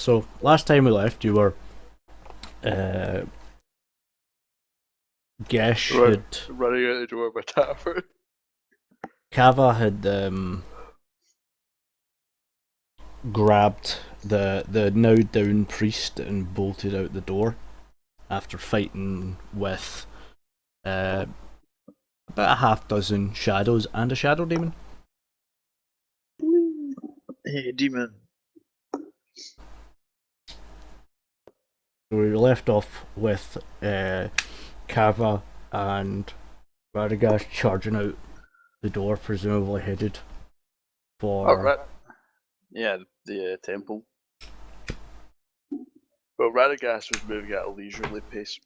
So last time we left, you were Gesh had running out the door with Taffer. Kava had grabbed the now down priest and bolted out the door after fighting with about a half dozen shadows and a shadow demon. Hey, demon. We left off with Kava and Radagast charging out the door, presumably headed for. Oh, right. Yeah, the temple. Well, Radagast was moving at a leisurely pace.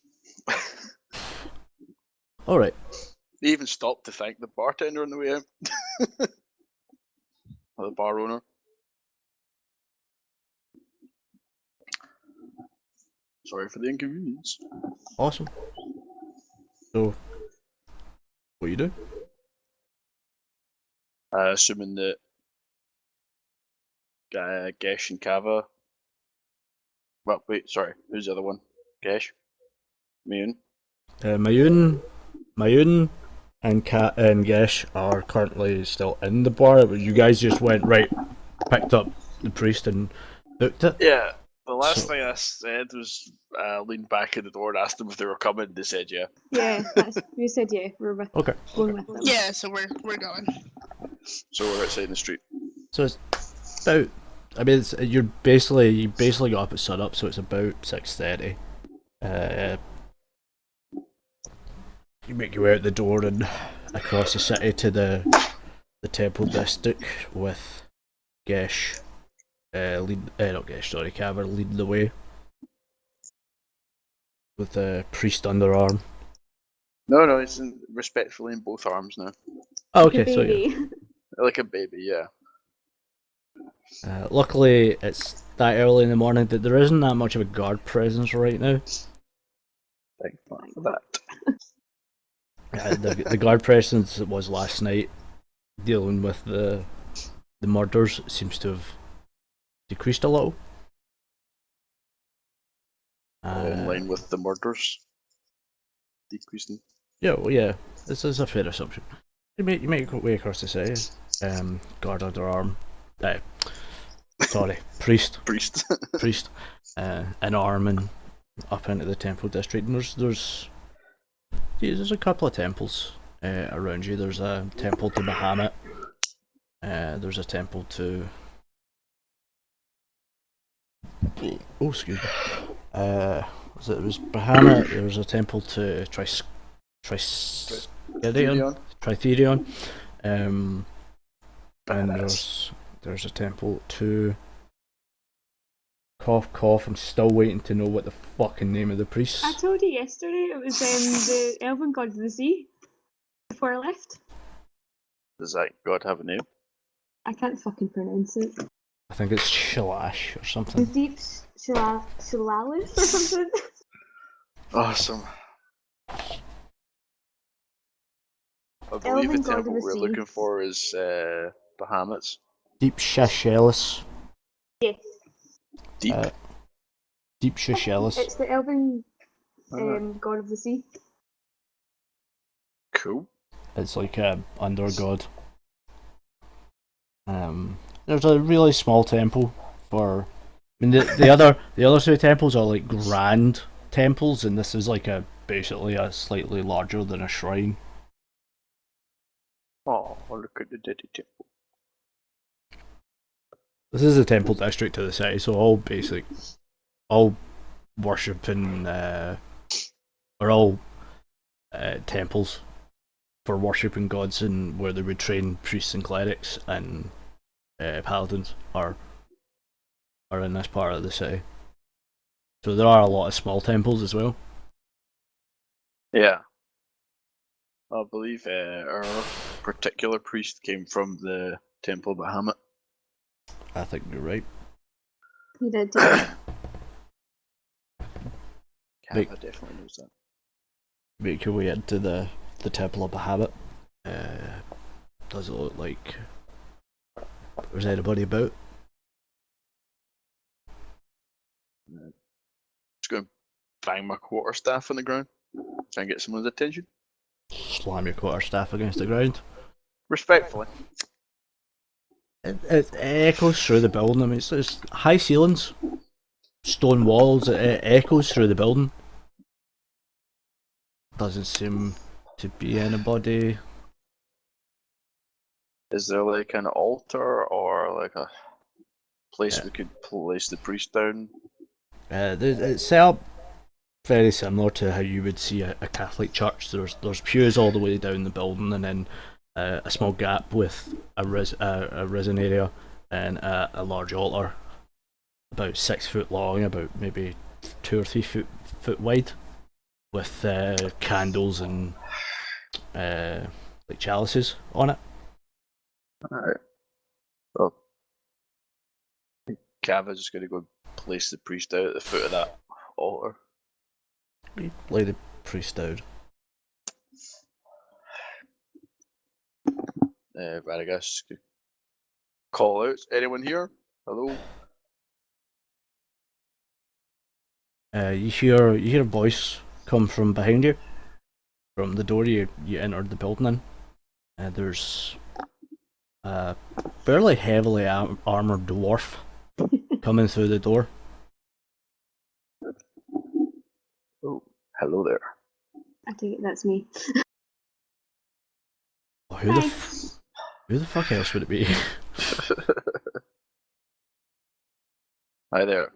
Alright. He even stopped to thank the bartender on the way out. Or the bar owner. Sorry for the inconvenience. Awesome. So, what you do? Assuming that Gesh and Kava. Well, wait, sorry. Who's the other one? Gesh? Mayun? Mayun and Gesh are currently still in the bar. You guys just went right, picked up the priest and booked it. Yeah. The last thing I said was leaned back in the door and asked them if they were coming. They said yeah. Yeah, you said yeah. We're going with them. Yeah, so we're going. So we're outside in the street. So it's about. I mean, you basically got up at sunup, so it's about 6:30. You make your way out the door and across the city to the temple district with Gesh, not Gesh, sorry, Kava leading the way with the priest under arm. No, it's respectfully in both arms now. Oh, okay, so yeah. Like a baby, yeah. Luckily, it's that early in the morning that there isn't that much of a guard presence right now. Thank God for that. The guard presence that was last night, dealing with the murders, seems to have decreased a little. In line with the murders decreasing. Yeah, well, yeah, this is a fair assumption. You make your way across the city, guard under arm. Sorry, priest. Priest. An arm and up into the temple district. And there's a couple of temples around you. There's a temple to Bahamut. There's a temple to. Oh, excuse me. It was Bahamut. There was a temple to Tritherion. And there's a temple to cough. I'm still waiting to know what the fucking name of the priest. I told you yesterday it was the elven god of the sea before I left. Does that god have a name? I can't fucking pronounce it. I think it's Shalash or something. The deep Shalalis or something. Awesome. I believe the temple we're looking for is Bahamut's. Deep Shashelis. Yes. Deep Shashelis. It's the elven god of the sea. Cool. It's like a under god. There's a really small temple for. I mean, the other two temples are like grand temples, and this is like basically a slightly larger than a shrine. Oh, look at the dirty temple. This is a temple district to the city, so all worshipping, are all temples for worshipping gods, and where they would train priests and clerics and paladins are in this part of the city. So there are a lot of small temples as well. Yeah. I believe our particular priest came from the Temple of Bahamut. I think you're right. He did. Kava definitely knows that. Make your way into the Temple of Bahamut. Does it look like there's anybody about? Just going to bang my quarterstaff on the ground. Try and get someone's attention. Slam your quarterstaff against the ground. Respectfully. It echoes through the building. I mean, it's high ceilings, stone walls. It echoes through the building. Doesn't seem to be anybody. Is there like an altar or like a place we could place the priest down? It's set up very similar to how you would see a Catholic church. There's pews all the way down the building, and then a small gap with a risen area and a large altar, about 6 foot long, about maybe 2 or 3 foot wide, with candles and like chalices on it. Alright. Well, Cava's just going to go place the priest out at the foot of that altar. Lay the priest down. But I guess call out. Anyone here? Hello? You hear a voice come from behind you, from the door you entered the building in. There's a fairly heavily armored dwarf coming through the door. Oh, hello there. I take it that's me. Who the fuck else would it be? Hi there.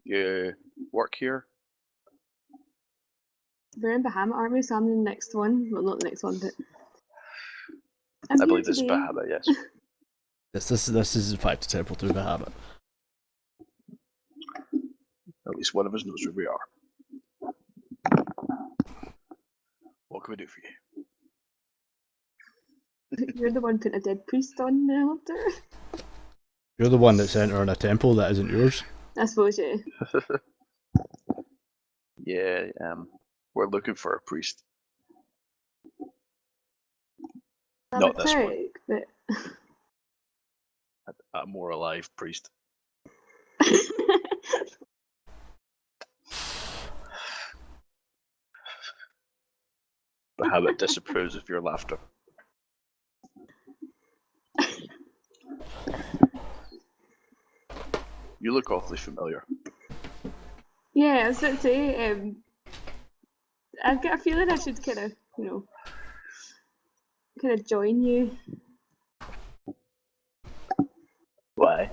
You work here? We're in Bahamut, aren't we? So I'm the next one. Well, not the next one, but I'm I here believe this is today. Bahamut, yes. This is in fact a temple to Bahamut. At least one of us knows where we are. What can we do for you? You're the one putting a dead priest on the altar. You're the one that's entering a temple that isn't yours. I suppose, yeah. Yeah, we're looking for a priest. I'm Not a this one. cleric, but A more alive priest. Bahamut disapproves of your laughter. You look awfully familiar. yeah, I was about to say, I've got a feeling I should kind of, kind of join you. Why?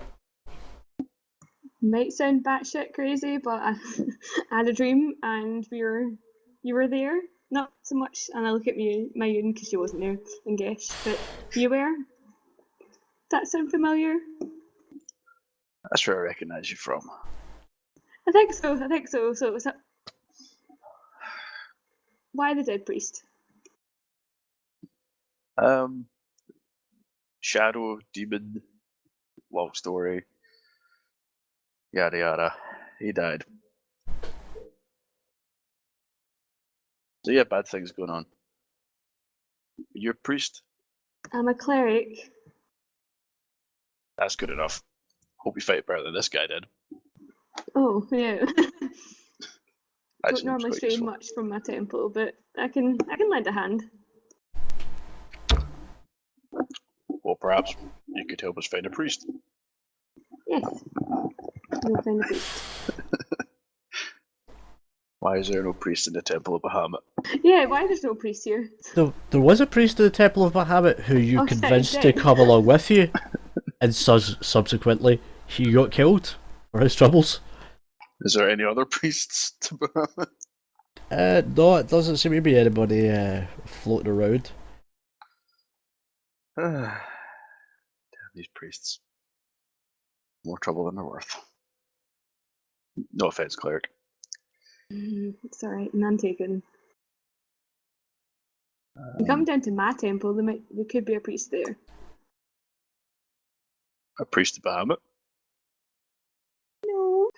Might sound batshit crazy, but I had a dream and you were there. Not so much, and I look at my Yoon because she wasn't there, and Gesh, but you were. Does that sound familiar? That's where I recognise you from. I think so. So it was why the dead priest? Shadow, demon, long story. Yada yada. He died. So yeah, bad things going on. You're a priest? I'm a cleric. That's good enough. Hope you fight better than this guy did. Oh yeah. Actually, Don't normally stray much from my temple, but I can lend a hand. Well, perhaps you could help us find a priest. Yes. We'll find a priest. Why is there no priest in the Temple of Bahamut? Yeah, why there's no priest here? There was a priest of the Temple of Bahamut who you convinced to come along with you, and subsequently he got killed for his troubles. Is there any other priests to Bahamut? No, it doesn't seem to be anybody floating around. Damn these priests. More trouble than they're worth. No offense, cleric. It's alright, none taken. You come down to my temple, there could be a priest there. A priest of Bahamut? No.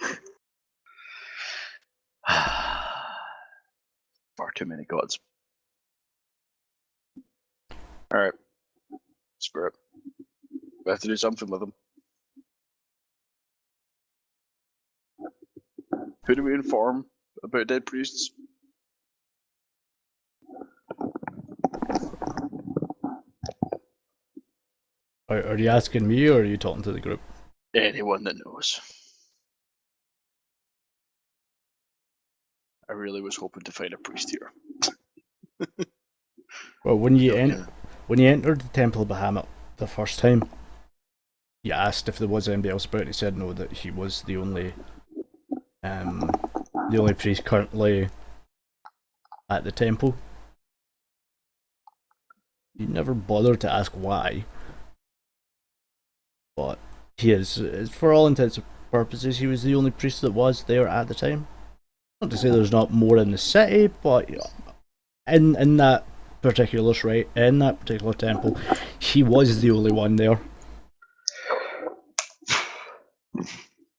Far too many gods. Alright. Screw it. We have to do something with them. Who do we inform about dead priests? Are you asking me or are you talking to the group? Anyone that knows. I really was hoping to find a priest here. Well, when you Yeah. entered the Temple of Bahamut the first time, you asked if there was anybody else about. He said no, that he was the only priest currently at the temple. You never bothered to ask why, but he is, for all intents and purposes, he was the only priest that was there at the time. Not to say there's not more in the city, but in that particular shrine, in that particular temple, he was the only one there.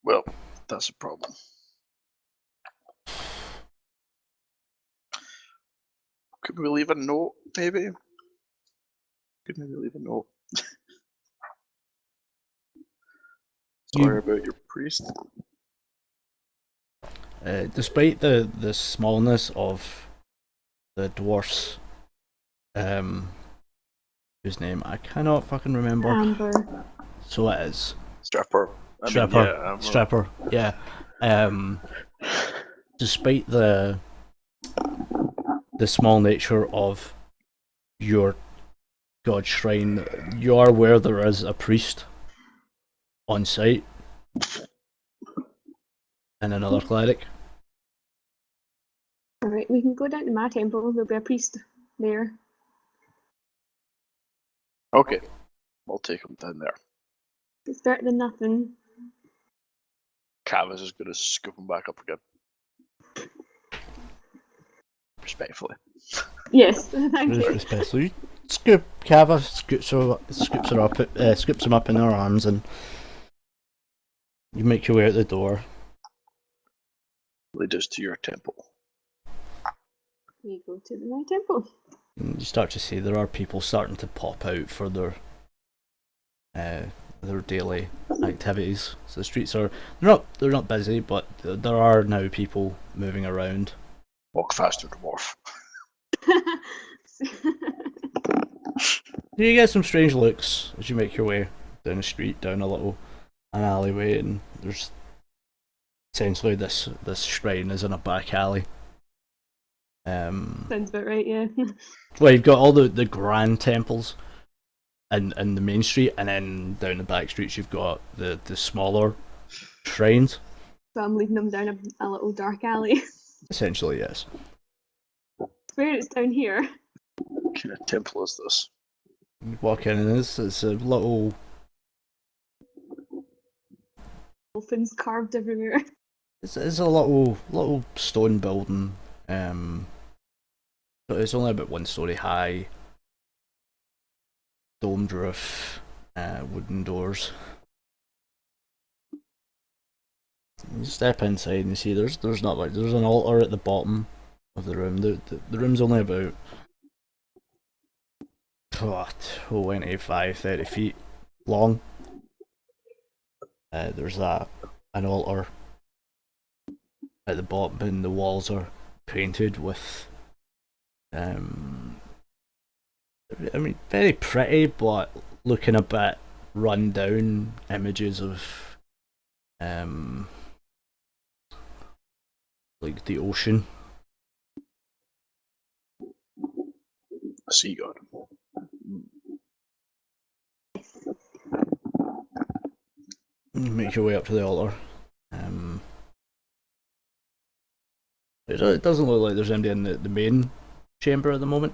Well, that's a problem. Could we leave a note, maybe? Could maybe leave a note? Sorry about your priest. Despite the smallness of the dwarfs, whose name I cannot fucking remember. Amber. So it is Strapper. Strapper. Yeah. Despite the small nature of your god shrine, you are aware there is a priest on site and another cleric. Alright, we can go down to my temple. There'll be a priest there. Okay, I'll take him down there. It's better than nothing. Cavus is going to scoop him back up again. Respectfully. Yes, thank you. Especially scoop Cava scoops him up in her arms, and you make your way out the door. Lead us to your temple. We go to my temple. And you start to see there are people starting to pop out for their daily activities. So the streets are they're not busy, but there are now people moving around. Walk faster, dwarf. You get some strange looks as you make your way down the street, down an alleyway, and there's essentially this shrine is in a back alley. Sounds about right, yeah. Well, you've got all the grand temples in the main street, and then down the back streets you've got the smaller shrines. So I'm leading them down a little dark alley. Essentially, yes. Swear it's down here. What kind of temple is this? You walk in and it's a little... Dolphins carved everywhere. It's a little stone building. But it's only about 1 story high. Domed roof, wooden doors. You step inside and you see there's not much. There's an altar at the bottom of the room. The room's only about 25, 30 feet long. There's an altar at the bottom, and the walls are painted with very pretty, but looking a bit run down images of like the ocean. A sea god. You make your way up to the altar. It doesn't look like there's anybody in the main chamber at the moment.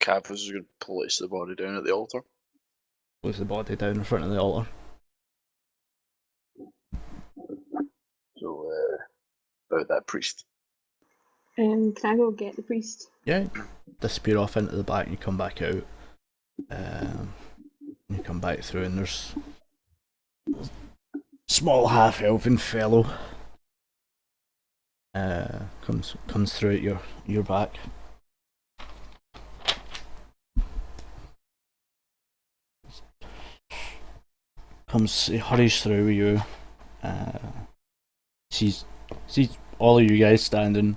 Cavus is going to place the body down at the altar. Place the body down in front of the altar. So, about that priest. Can I go get the priest? Yeah, disappear off into the back and you come back out. You come back through and there's a small half-elven fellow comes through at your back. he hurries through with you. Sees all of you guys standing,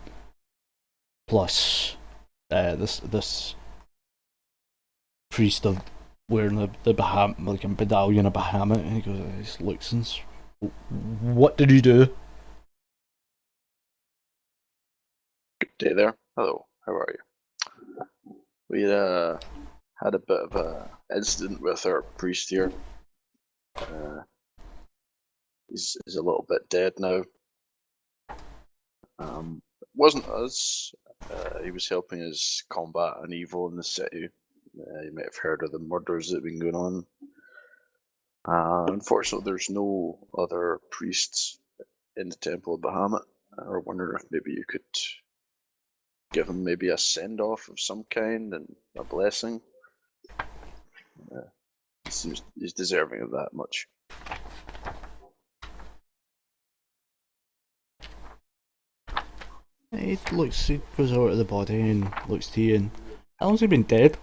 plus this priest of wearing the like a medallion of Bahamut, and he just looks and what did you do? Good day there. Hello, how are you? We had a bit of a incident with our priest here. He's a little bit dead now. Wasn't us. He was helping us combat an evil in the city. You might have heard of the murders that have been going on. Unfortunately, there's no other priests in the Temple of Bahamut. I wonder if maybe you could give him maybe a send-off of some kind and a blessing. He seems he's deserving of that much. He goes over to the body and looks to you, and how long's he been dead?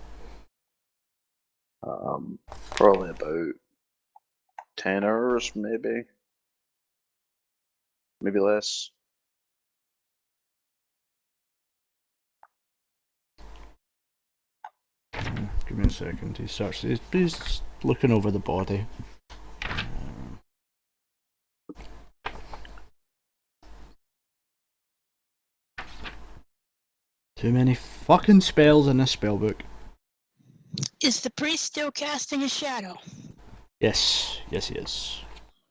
Probably about 10 hours, maybe less. Give me a second. He's looking over the body. Too many fucking spells in this spellbook. Is the priest still casting a shadow? Yes, he is.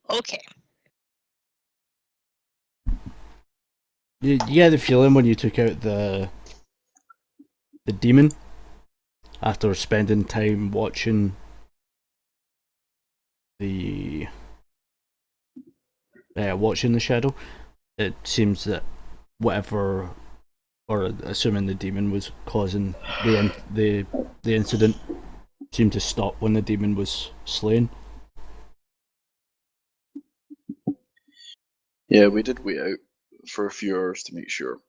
Okay. You get the feeling when you took out the demon after spending time watching the shadow. It seems that whatever, or assuming the demon was causing the incident, seemed to stop when the demon was slain. Yeah, we did wait out for a few hours to make sure.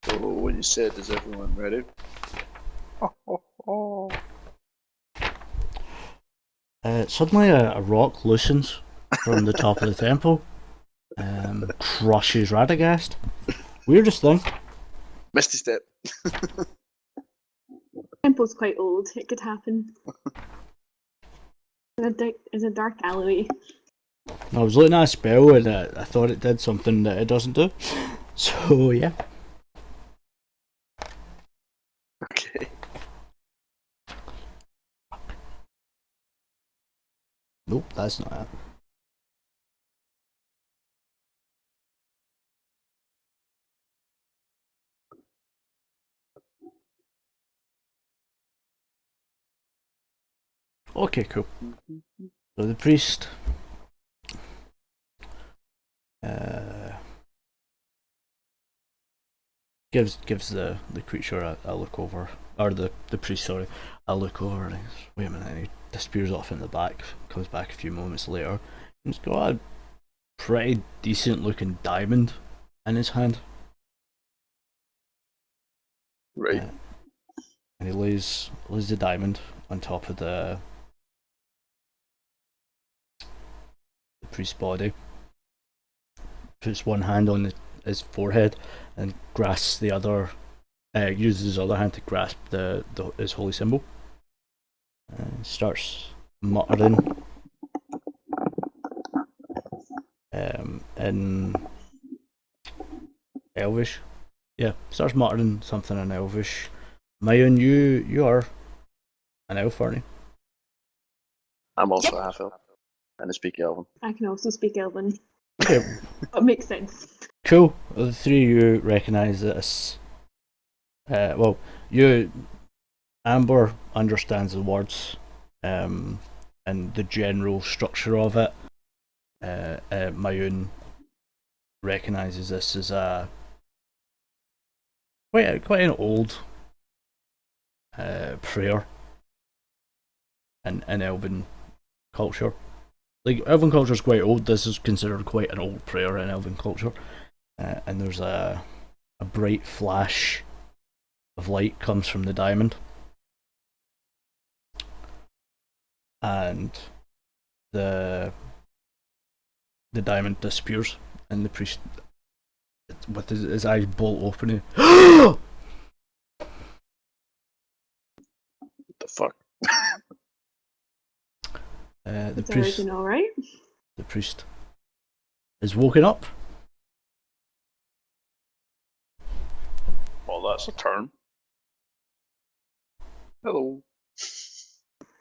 So what you said, is everyone ready? Suddenly a rock loosens from the top of the temple, crushes Radagast. Weirdest thing. Misty step. Temple's quite old. It could happen. It's a dark alleyway. I was looking at a spell and I thought it did something that it doesn't do. So yeah. Okay. Nope, that's not it. Okay, cool. So the priest gives the creature a look over, or the priest, sorry, a look over, and he goes, wait a minute, and he disappears off in the back, comes back a few moments later, and he's got a pretty decent looking diamond in his hand. Right. And he lays the diamond on top of the priest's body, puts one hand on his forehead and grasps the other, uses his other hand to grasp his holy symbol. Starts muttering in Elvish. Yeah, starts muttering something in Elvish. Mayun, you are an elf, aren't you? I'm also half elf, and I speak Elven. I can also speak Elven. Okay, That makes sense. cool. The three of you recognise this. Well, Amber understands the words and the general structure of it. Mayun recognises this as quite an old prayer in Elven culture. like Elven culture is quite old. This is considered quite an old prayer in Elven culture, and there's a bright flash of light comes from the diamond, and the diamond disappears, and the priest, with his eyes bolt open, What the fuck? the It's priest everything alright? the priest is woken up. Well, that's a turn. Hello.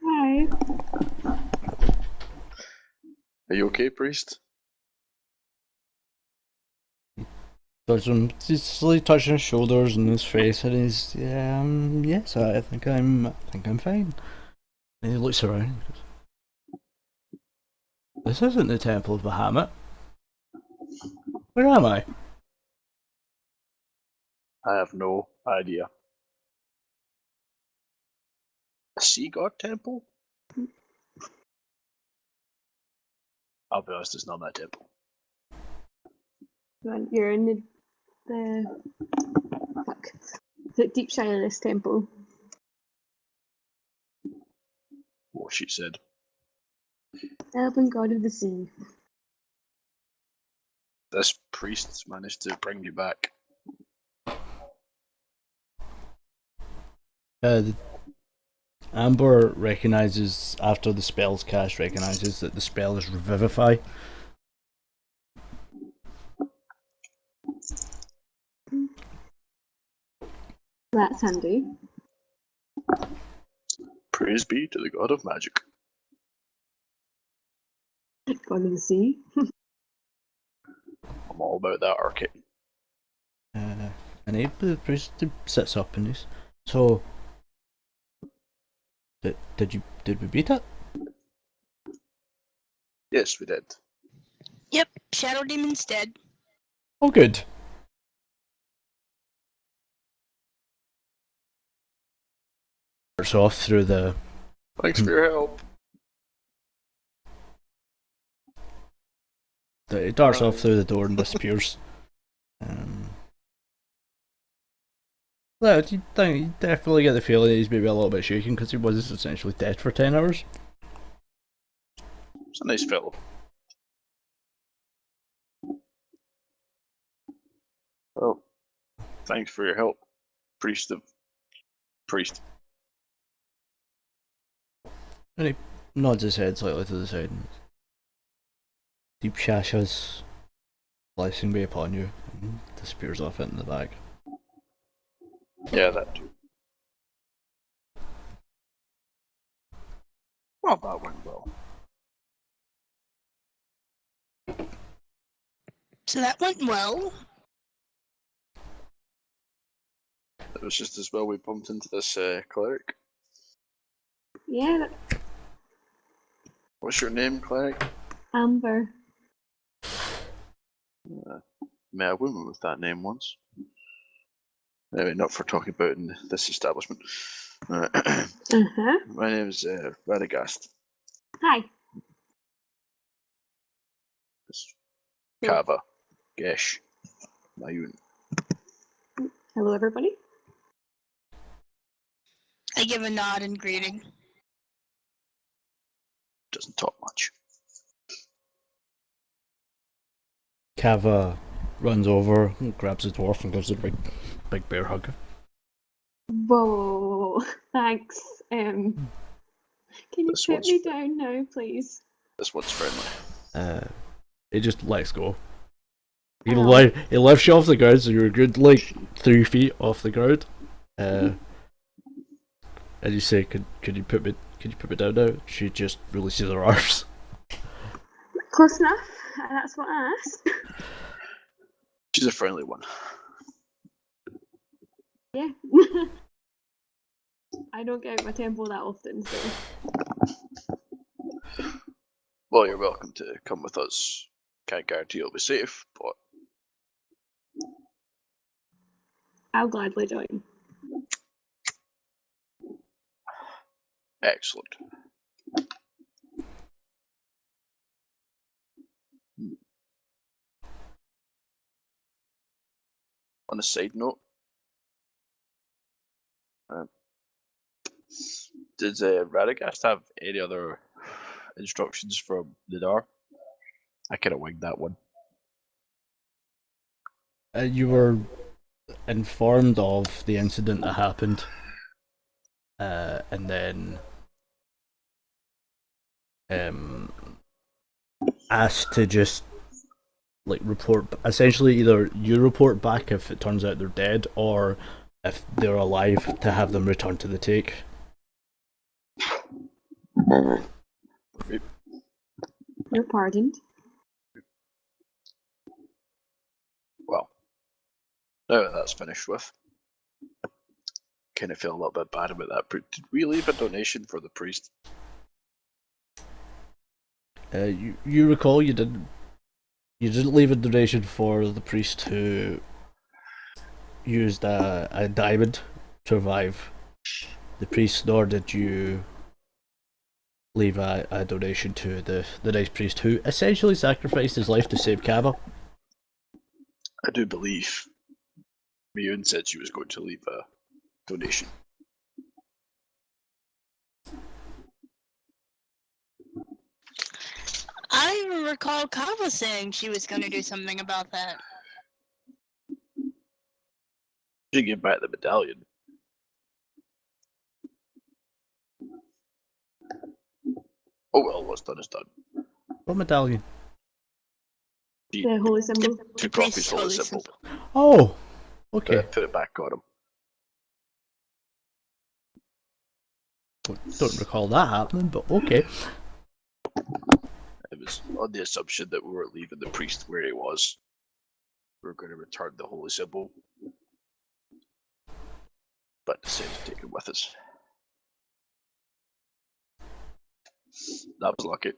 Hi. Are you okay, priest? There's him, he's slowly touching his shoulders and his face, and he's yes, I think I'm fine. And he looks around and goes, "This isn't the Temple of Bahamut. Where am I?" I have no idea. A sea god temple? I'll be honest, it's not my temple. You're in the fuck. The Deep Shyless Temple. What she said. Elven god of the sea. This priest's managed to bring you back. Amber recognizes, after the spell's cast, recognizes that the spell is Revivify. That's handy. Praise be to the god of magic. God of the sea. I'm all about that arcane. And the priest sits up and he's, "So, did we beat it?" Yes, we did. Yep, Shadow Demon's dead. Oh, good. It's off through the. Thanks for your help. It darts off through the door and disappears. Yeah, you definitely get the feeling that he's maybe a little bit shaken because he was essentially dead for 10 hours. It's a nice fellow. Well, thanks for your help, priest. And he nods his head slightly to the side. And Deep Shasha's blessing be upon you, and disappears off into the bag. Yeah, that too. Well, that went well. So that went well. It was just as well we bumped into this cleric. Yeah, What's your name, cleric? Amber. Met a woman with that name once. Anyway, not for talking about in this establishment. Uh-huh. My name is Radagast. Hi. Kava. Gesh. Mayun. Hello, everybody. I give a nod and greeting. Doesn't talk much. Kava runs over, grabs the dwarf, and gives it a big bear hug. Whoa. Thanks. Can you This put one's me down now, please? This one's friendly. It just lets go. He Oh. lifts you off the ground, so you're a good 3 feet off the ground. And you say, "Could you put me down now?" She just releases her arms. Close enough. That's what I asked. She's a friendly one. Yeah. I don't get out my temple that often, so. Well, you're welcome to come with us. Can't guarantee you'll be safe, but I'll gladly join. excellent. On a side note, did Radagast have any other instructions from Nadar? I kind of winged that one. You were informed of the incident that happened, and then asked to just like report. Essentially, either you report back if it turns out they're dead, or if they're alive, to have them returned to the take. You're pardoned. Well, now that that's finished with, kind of feel a little bit bad about that. Did we leave a donation for the priest? You recall you didn't leave a donation for the priest who used a diamond to revive the priest, nor did you leave a donation to the nice priest who essentially sacrificed his life to save Kava. I do believe Miyun said she was going to leave a donation. I don't even recall Kava saying she was going to do something about that. She gave back the medallion. Oh well, what's done is done. What medallion? She The holy symbol. took off his priest's holy holy symbol. Oh, okay. Put it back on him. Don't recall that happening, but okay. It was on the assumption that we were leaving the priest where he was. We were going to return the holy symbol, but decided to take it with us. That was lucky.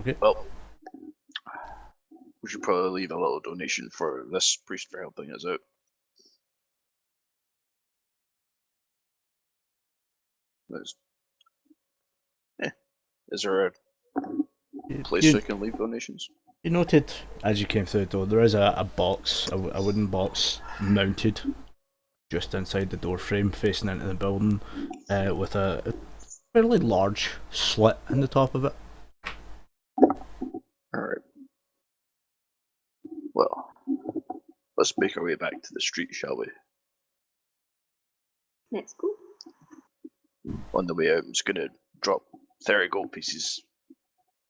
Okay. Well, we should probably leave a little donation for this priest for helping us out. Is there a place we can leave donations? You noted as you came through the door, there is a box, a wooden box mounted just inside the door frame facing into the building, with a fairly large slit in the top of it. Alright. Well, let's make our way back to the street, shall we? Let's go. On the way out, I'm just going to drop 30 gold pieces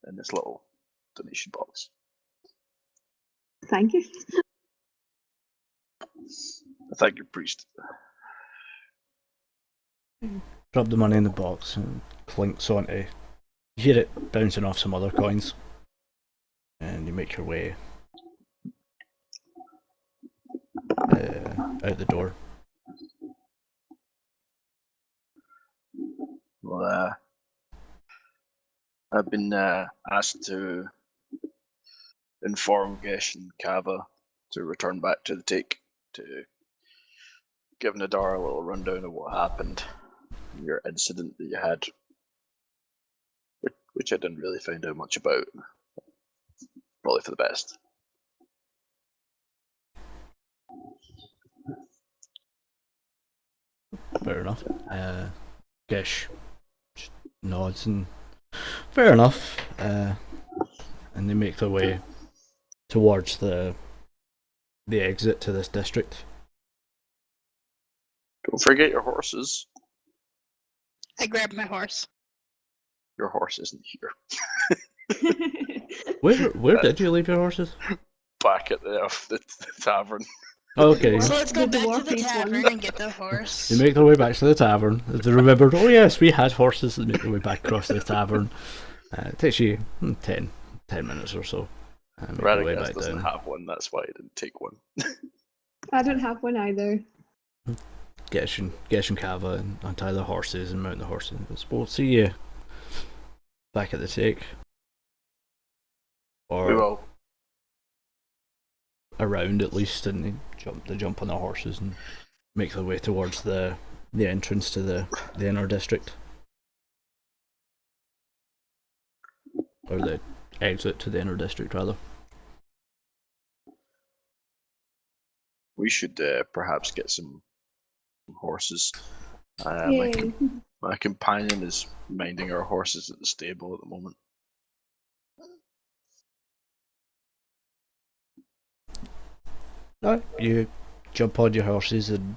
in this little donation box. Thank you. Thank you, priest. Drop the money in the box and clinks onto. You hear it bouncing off some other coins, and you make your way out the door. Well, I've been asked to inform Gesh and Kava to return back to the take to give Nadar a little rundown of what happened, your incident that you had, which I didn't really find out much about. Probably for the best. Fair enough. Gish nods and fair enough. And they make their way towards the exit to this district. Don't forget your horses. I grabbed my horse. Your horse isn't here. Where did you leave your horses? Back at the tavern. Okay. So let's go The back to the dwarf-faced tavern one. and get the horse. They make their way back to the tavern. They remembered, oh yes, we had horses. They make their way back across the tavern. It takes you 10 minutes or so. Make your way Radagast back doesn't down. have one, that's why I didn't take one. I don't have one either. Gish and Kava and untie their horses and mount the horses. We'll see you back at the take. We Or will. around at least, and they jump on their horses and make their way towards the entrance to the inner district. Or exit to the inner district, rather. We should perhaps get some horses. Yay. My companion is minding our horses at the stable at the moment. No, you jump on your horses and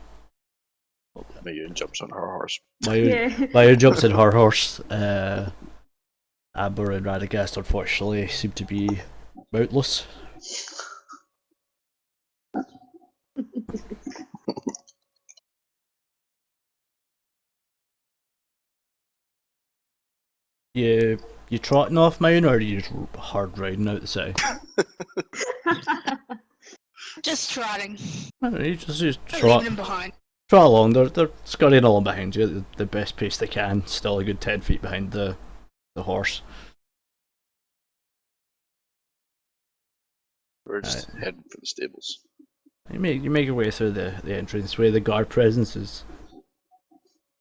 Mayune jumps on her horse. Maya jumps on her horse. Amber and Radagast unfortunately seem to be mountless. You trotting off, Maya, or are you just hard riding out the city? Just trotting. I don't know, you just Leaving trot him behind. along. They're scurrying along behind you at the best pace they can. Still a good 10 feet behind the horse. We're just heading for the stables. You make your way through the entrance where the guard presence is.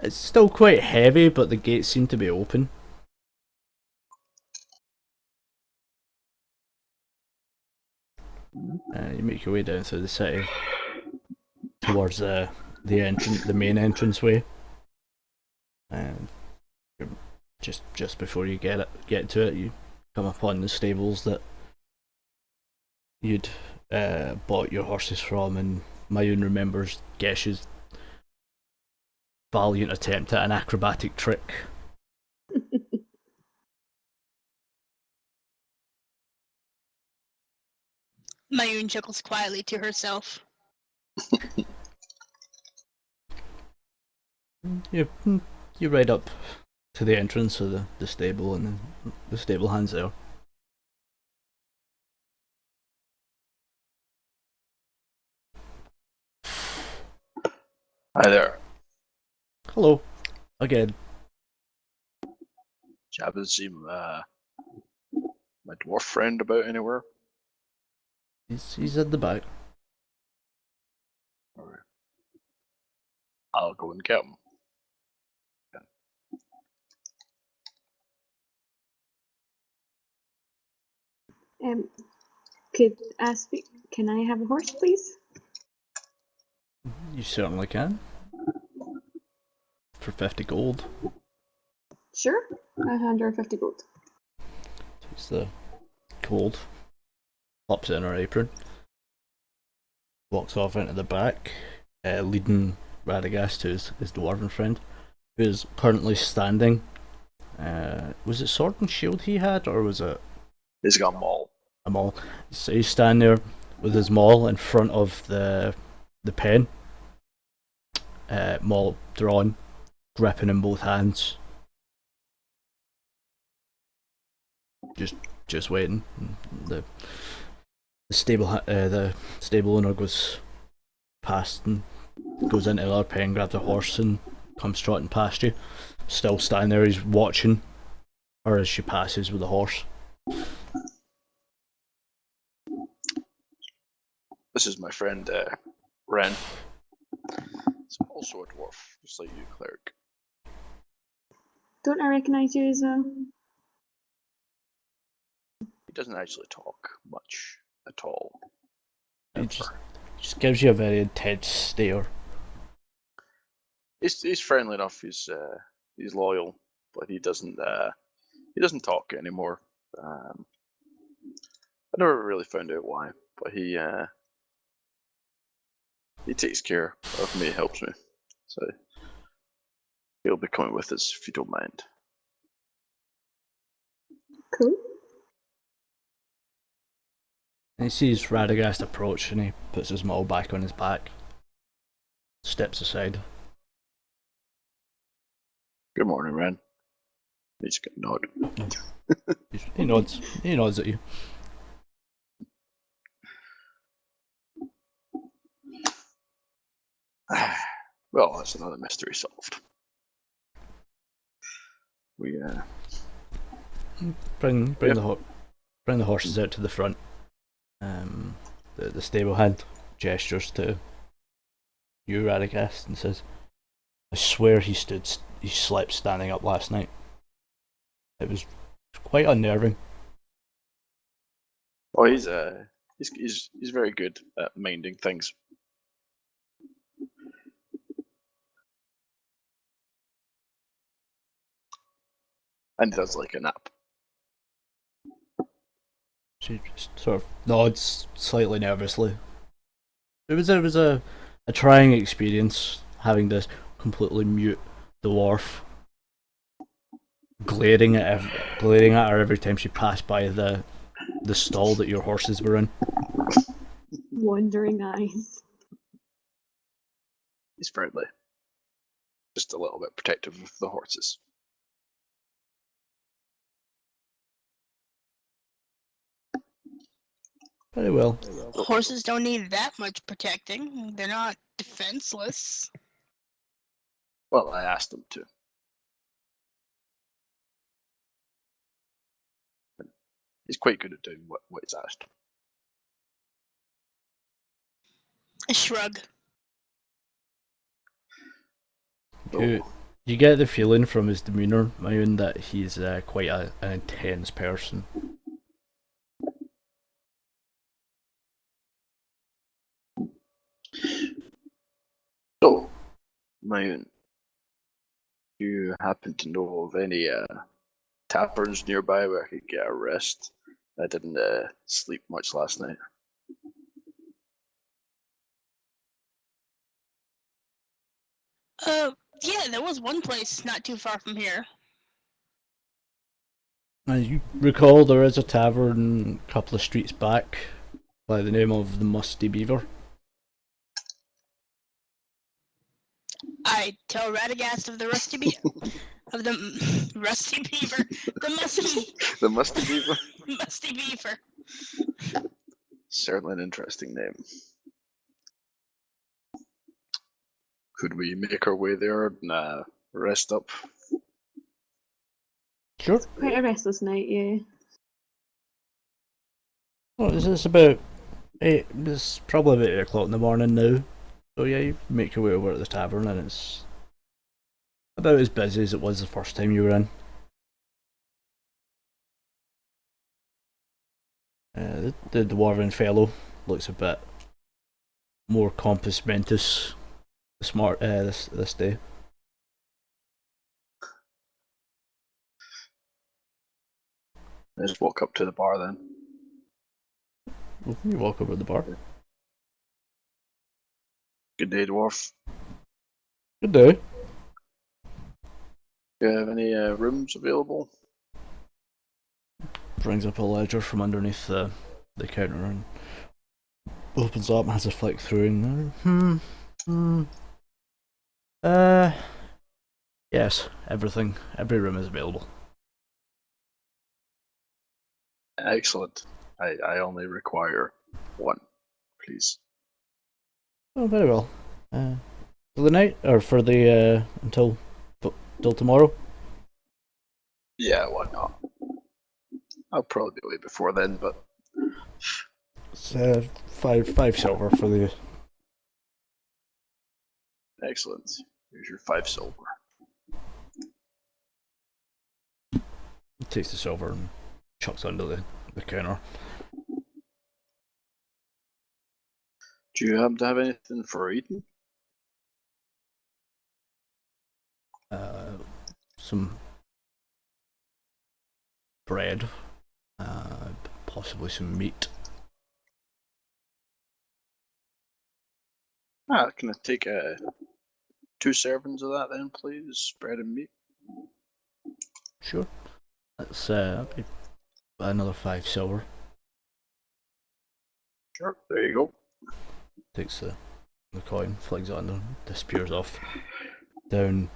It's still quite heavy, but the gates seem to be open. You make your way down through the city towards the main entranceway. And just before you get to it, you come upon the stables that you'd bought your horses from, and Mayun remembers Gesh's valiant attempt at an acrobatic trick. Mayune chuckles quietly to herself. You ride up to the entrance of the stable, and the stable hand's there. Hi there. Hello, again. Do you happen to see my dwarf friend about anywhere? He's at the back. Alright. I'll go and get him. Could I speak? Can I have a horse, please? You certainly can. For 50 gold. Sure. I'll hand her 50 gold. Takes the gold, pops it in her apron, walks off into the back, leading Radagast to his dwarven friend, who is currently standing. Was it sword and shield he had, or was it He's got maul. a maul? So he's standing there with his maul in front of the pen, maul drawn, gripping in both hands. Just waiting. The stable owner goes past and goes into the other pen, grabs a horse and comes trotting past you. Still standing there, he's watching her as she passes with the horse. This is my friend Ren. He's also a dwarf, just like you, cleric. Don't I recognise you as well? He doesn't actually talk much at all. He just gives you a very intense stare. He's friendly enough. He's loyal, but he doesn't talk anymore. I never really found out why, but he takes care of me, helps me. So he'll be coming with us if you don't mind. Cool. And he sees Radagast approach and he puts his maul back on his back, steps aside. Good morning, Ren. He's got a nod. He nods. He nods at you. Well, that's another mystery solved. We Bring the horses out to the front. The stable hand gestures to you, Radagast, and says, "I swear he slept standing up last night. It was quite unnerving." Oh, he's very good at minding things. And he does like a nap. She just sort of nods slightly nervously. It was a trying experience having this completely mute dwarf glaring at her every time she passed by the stall that your horses were in. Wandering eyes. He's friendly. Just a little bit protective of the horses. Very well. Horses don't need that much protecting. They're not defenseless. Well, I asked him to. He's quite good at doing what he's asked. A shrug. You get the feeling from his demeanour, Mayun, that he's quite an intense person. So, Mayun, do you happen to know of any taverns nearby where I could get a rest? I didn't sleep much last night. Yeah, there was one place not too far from here. As you recall, there is a tavern a couple of streets back by the name of the Musty Beaver. I tell Radagast of the Rusty Beaver. Of the Rusty Beaver. The Musty Beaver? Musty Beaver. Certainly an interesting name. Could we make our way there and rest up? Sure. Quite a restless night, yeah. Well, it's about 8, it's probably about 8 o'clock in the morning now. So yeah, you make your way over to the tavern and it's about as busy as it was the first time you were in. The dwarven fellow looks a bit more compos mentis this day. Let's walk up to the bar then. You walk over to the bar. Good day, dwarf. Good day. Do you have any rooms available? Brings up a ledger from underneath the counter and opens up and has a flick through and yes, every room is available. Excellent. I only require one, please. Oh, very well. For the night or for the until tomorrow? Yeah, why not? I'll probably be away before then, but It's 5 silver for the. excellent. Here's your 5 silver. He takes the silver and chucks under the counter. Do you happen to have anything for eating? Some bread, possibly some meat. Can I take 2 servings of that then, please? Bread and meat. Sure. That's another 5 silver. Sure, there you go. Takes the coin, flicks it under, disappears off down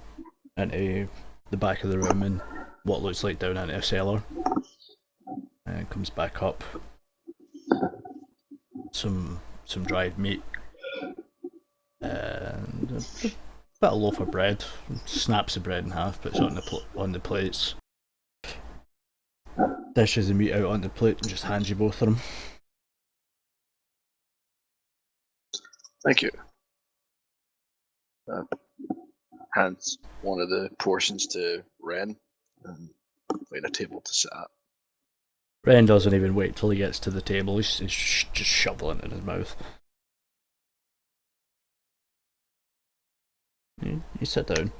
into the back of the room and what looks like down into a cellar. And comes back up. Some dried meat and a bit of loaf of bread. Snaps the bread in half, puts it on the plates. Dishes the meat out on the plate and just hands you both of them. Thank you. Hands one of the portions to Ren and find a table to sit at. Ren doesn't even wait till he gets to the table. He's just shoveling it in his mouth. You sit down.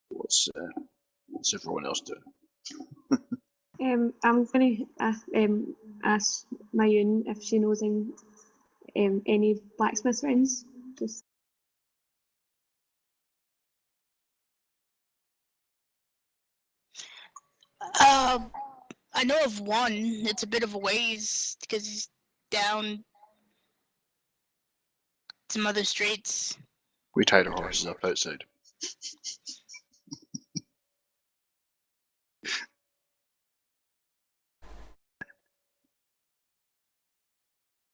What's everyone else doing? I'm gonna ask Mayun if she knows any blacksmith friends. Just I know of one. It's a bit of a ways because he's down some other streets. We tied our horses up outside.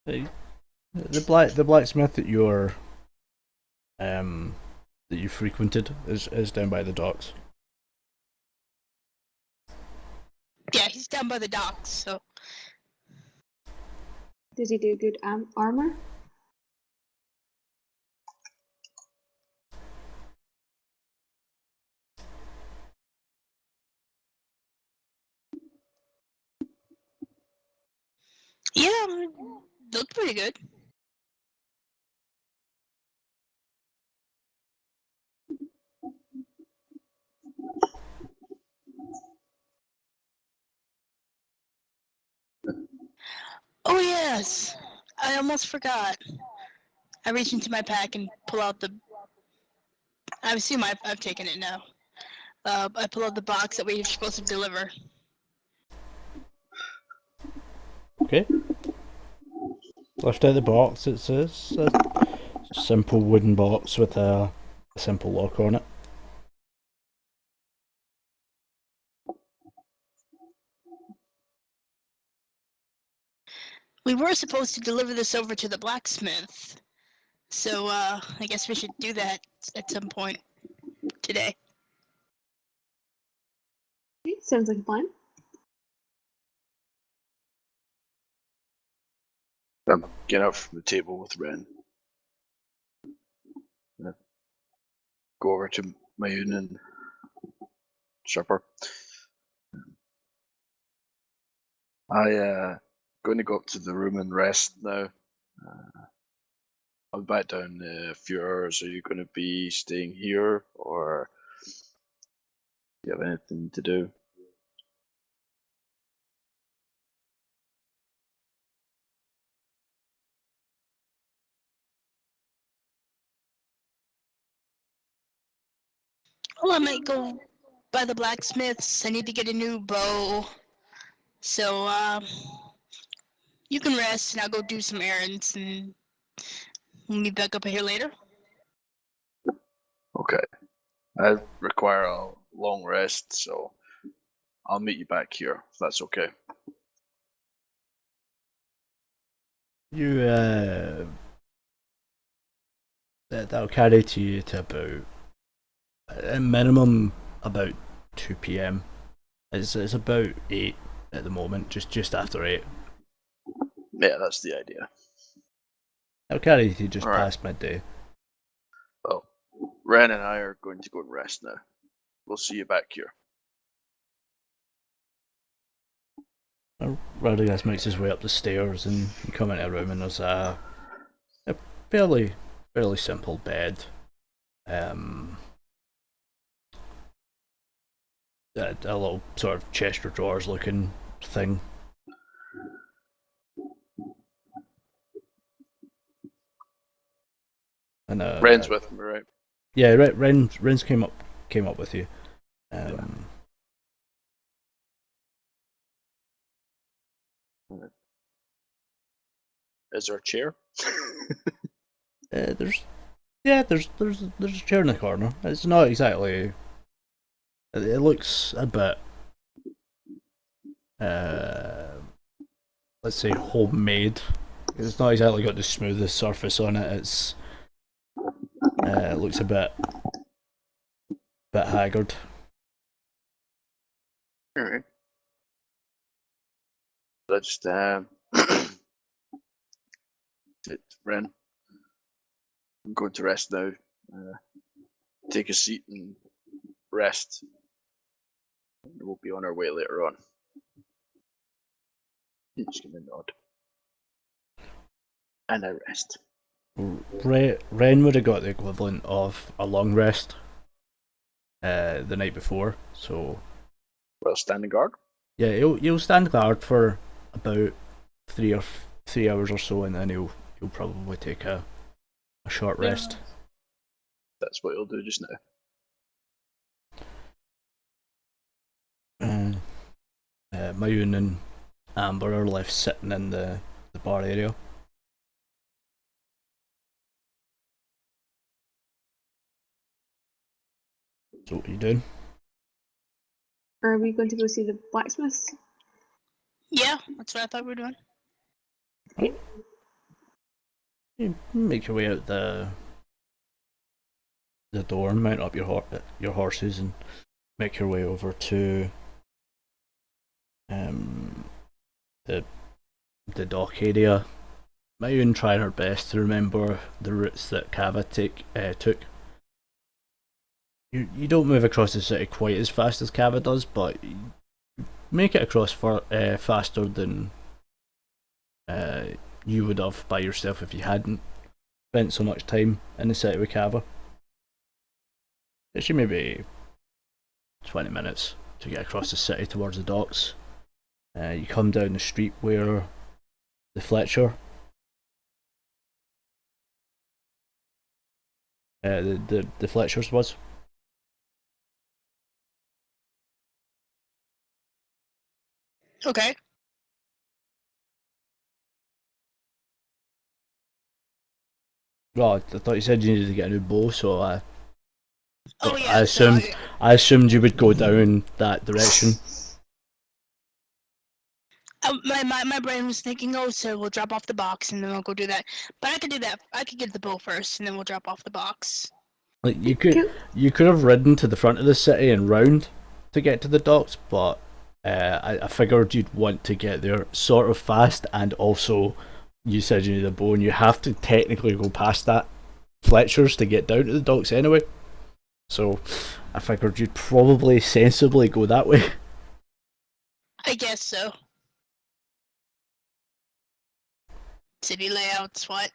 The blacksmith that you're that you frequented is down by the docks. Yeah, he's down by the docks. So does he do good armor? yeah, looked pretty good. Oh yes, I almost forgot. I reach into my pack and pull out the. I assume I've taken it now. I pull out the box that we were supposed to deliver. Okay. Lift out the box. It's a simple wooden box with a simple lock on it. We were supposed to deliver this over to the blacksmith, so I guess we should do that at some point today. Okay, sounds like a plan. Get up from the table with Ren. Go over to Mayun and Supper. Going to go up to the room and rest now. I'll be back down in a few hours. Are you going to be staying here, or do you have anything to do? Well, I might go by the blacksmiths. I need to get a new bow. So, you can rest and I'll go do some errands and we'll meet back up here later. Okay. I require a long rest, so I'll meet you back here, if that's okay. You that'll carry to you to about a minimum about 2 p.m. It's about 8 at the moment, just after 8. Yeah, that's the idea. I'll carry you to just All right. past midday. Well, Ren and I are going to go and rest now. We'll see you back here. Radagast makes his way up the stairs and you come into a room and there's a fairly simple bed. A little sort of chest of drawers looking thing. And Ren's with me, right? Yeah, Ren's came up with you. Is there a chair? There's a chair in the corner. It's not exactly. It looks a bit. Let's say homemade. It's not exactly got the smoothest surface on it. It looks a bit haggard. Alright. Let's sit, Ren. I'm going to rest now. Take a seat and rest. We'll be on our way later on. I'm just gonna nod. And I rest. Ren would have got the equivalent of a long rest the night before, so Well, standing guard. yeah, he'll stand guard for about 3 hours or so, and then he'll probably take a short rest. That's what he'll do just now. Mayun and Amber are left sitting in the bar area. So what are you doing? Are we going to go see the blacksmiths? Yeah, that's what I thought we were doing. You make your way out the door, mount up your horses, and make your way over to the dock area. Mayun trying her best to remember the routes that Kava took. You don't move across the city quite as fast as Kava does, but you make it across faster than you would have by yourself if you hadn't spent so much time in the city with Kava. It's maybe 20 minutes to get across the city towards the docks. You come down the street where the Fletcher, the Fletcher's was. Okay. Well, I thought you said you needed to get a new bow, so Oh yeah. I assumed you would go down that direction. My brain was thinking, oh, so we'll drop off the box and then we'll go do that. But I could do that. I could get the bow first and then we'll drop off the box. Like you could have ridden to the front of the city and round to get to the docks, but I figured you'd want to get there sort of fast, and also you said you need a bow, and you have to technically go past that Fletcher's to get down to the docks anyway. So I figured you'd probably sensibly go that way. I guess so. City layouts, what?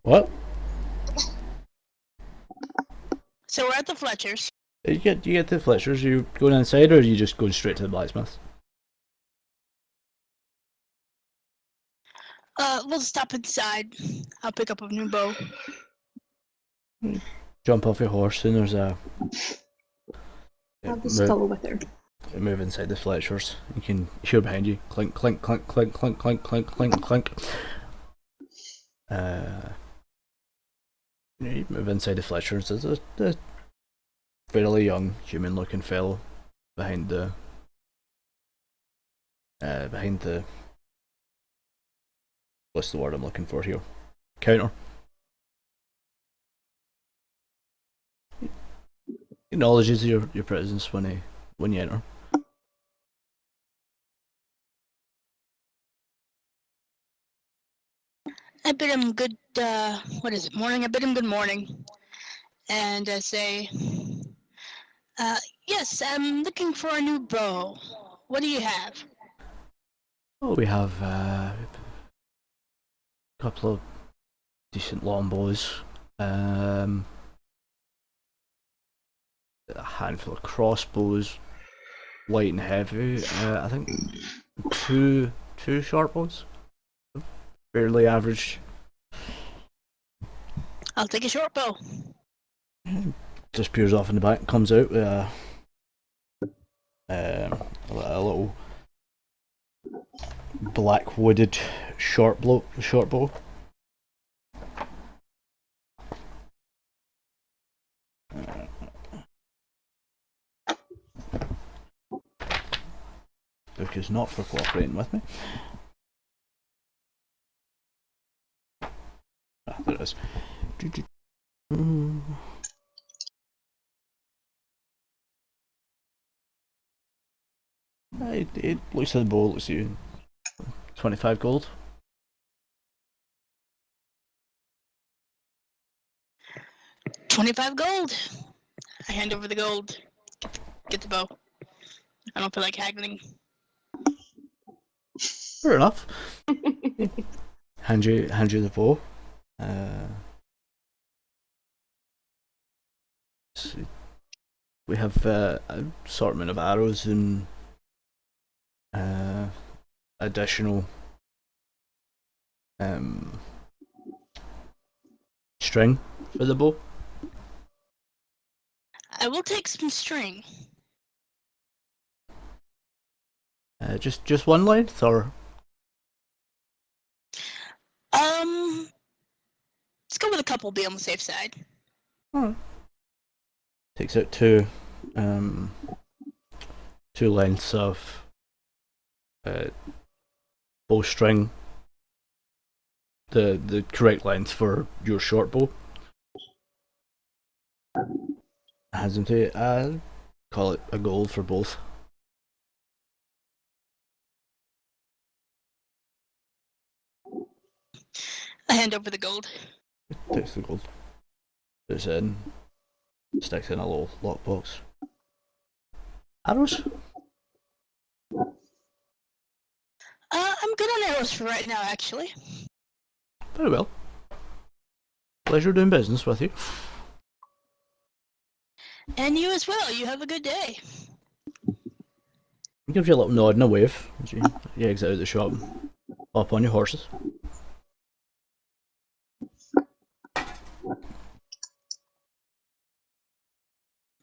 What? So we're at the Fletchers. You get to the Fletcher's, you going inside, or are you just going straight to the blacksmith? We'll stop inside. I'll pick up a new bow. Jump off your horse, and there's a I'll just follow with her. move inside the Fletchers. You can hear behind you clink, clink, clink, clink, clink, clink, clink, clink, clink. You move inside the Fletchers. There's a fairly young, human-looking fellow behind the what's the word I'm looking for here? Counter. Acknowledges your presence when you enter. I bid him good, what is it, morning? I bid him good morning. And I say, yes, I'm looking for a new bow. What do you have? Oh, we have a couple of decent longbows, a handful of crossbows, light and heavy. I think two short bows, fairly average. I'll take a short bow. Just peers off in the back, comes out with a little black wooded short bow. Book is not for cooperating with me. There it is. It looks at the bowl, looks at you. 25 gold. $25 gold. I hand over the gold. Get the bow. I don't feel like haggling. Fair enough. Hand you the bow. See. We have an assortment of arrows and additional string for the bow. I will take some string. Just one length, or Let's go with a couple. Be on the safe side. alright. Takes out two lengths of bowstring. The correct length for your short bow. Hands them to you. Call it a gold for both. I hand over the gold. Takes the gold. Puts it in. Sticks in a little lockbox. Arrows? I'm good on arrows for right now, actually. Very well. Pleasure doing business with you. And you as well. You have a good day. He gives you a little nod and a wave as you exit out the shop. Hop on your horses.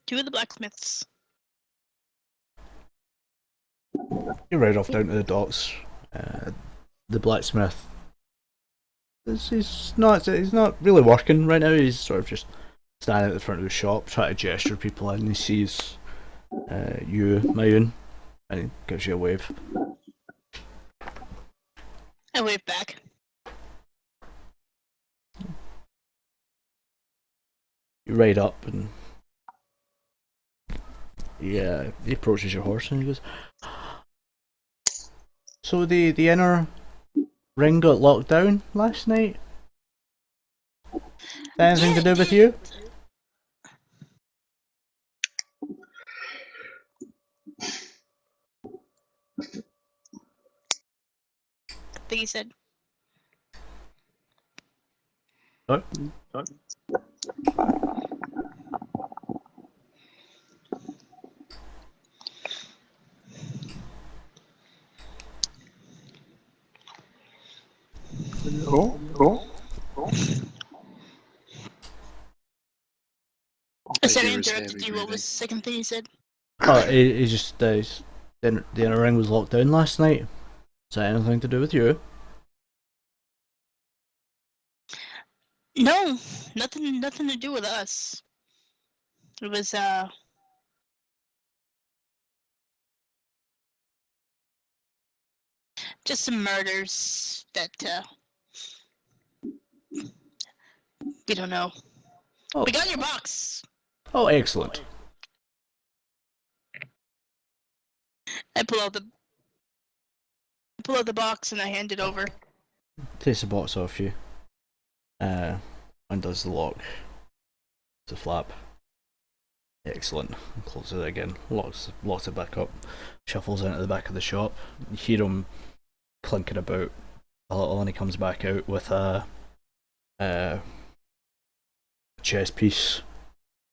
Two of the blacksmiths. You ride off down to the docks. The blacksmith. He's not really working right now. He's sort of just standing at the front of the shop, trying to gesture people in. He sees you, Mayun, and he gives you a wave. I wave back. You ride up and he approaches your horse and he goes, "So the inner ring got locked down last night? Anything to do with you?" I think he said. What? Sorry, I interrupted you. What was the second thing he said? Oh, he just the inner ring was locked down last night. Is that anything to do with you? No, nothing to do with us. It was just some murders that we don't know. Oh. We got your box. Oh, excellent. I pull out the box and I hand it over. Takes the box off you. Undoes the lock. The flap. Excellent. Closes it again. Locks it back up. Shuffles into the back of the shop. You hear him clinking about a little, and he comes back out with a chest piece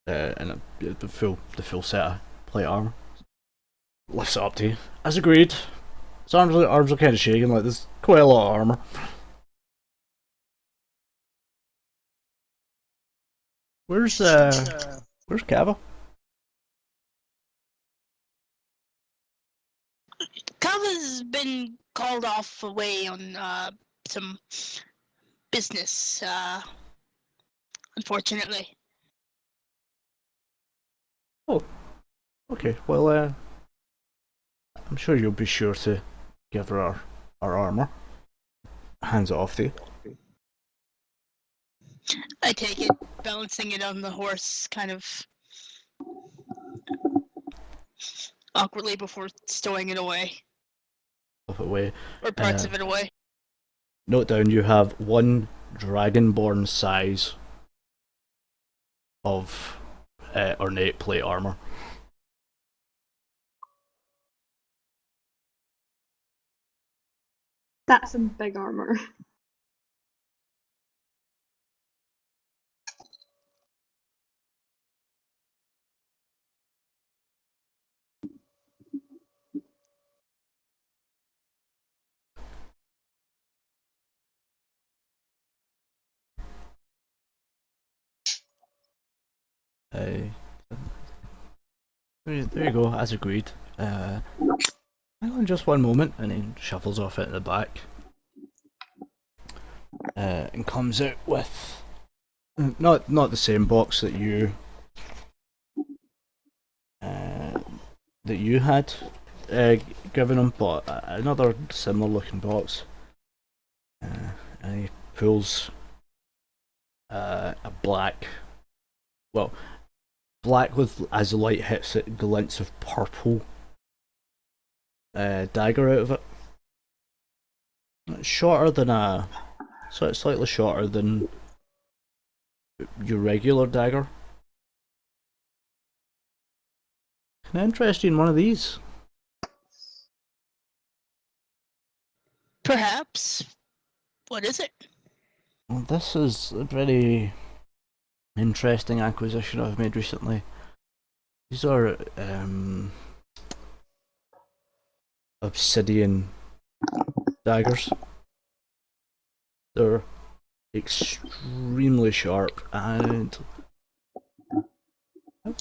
and the full set of plate armor. Lifts it up to you, as agreed. His arms are kind of shaking, like there's quite a lot of armor. Where's Kava? Kava's been called off away on some business, unfortunately. Oh, okay. Well, I'm sure you'll be sure to give her our armor. Hands it off to you. I take it, balancing it on the horse, kind of awkwardly before stowing it away. Stuff it away. Or parts of it away. Note down, you have one dragonborn size of ornate plate armor. That's some big armor. There you go, as agreed. Hang on just one moment, and he shuffles off into the back. And comes out with not the same box that you had given him, but another similar looking box. And he pulls a black, well, black with, as the light hits it, glints of purple dagger out of it. It's shorter than so it's slightly shorter than your regular dagger. Can I interest you in one of these? Perhaps. What is it? Well, this is a very interesting acquisition I've made recently. These are obsidian daggers. They're extremely sharp, and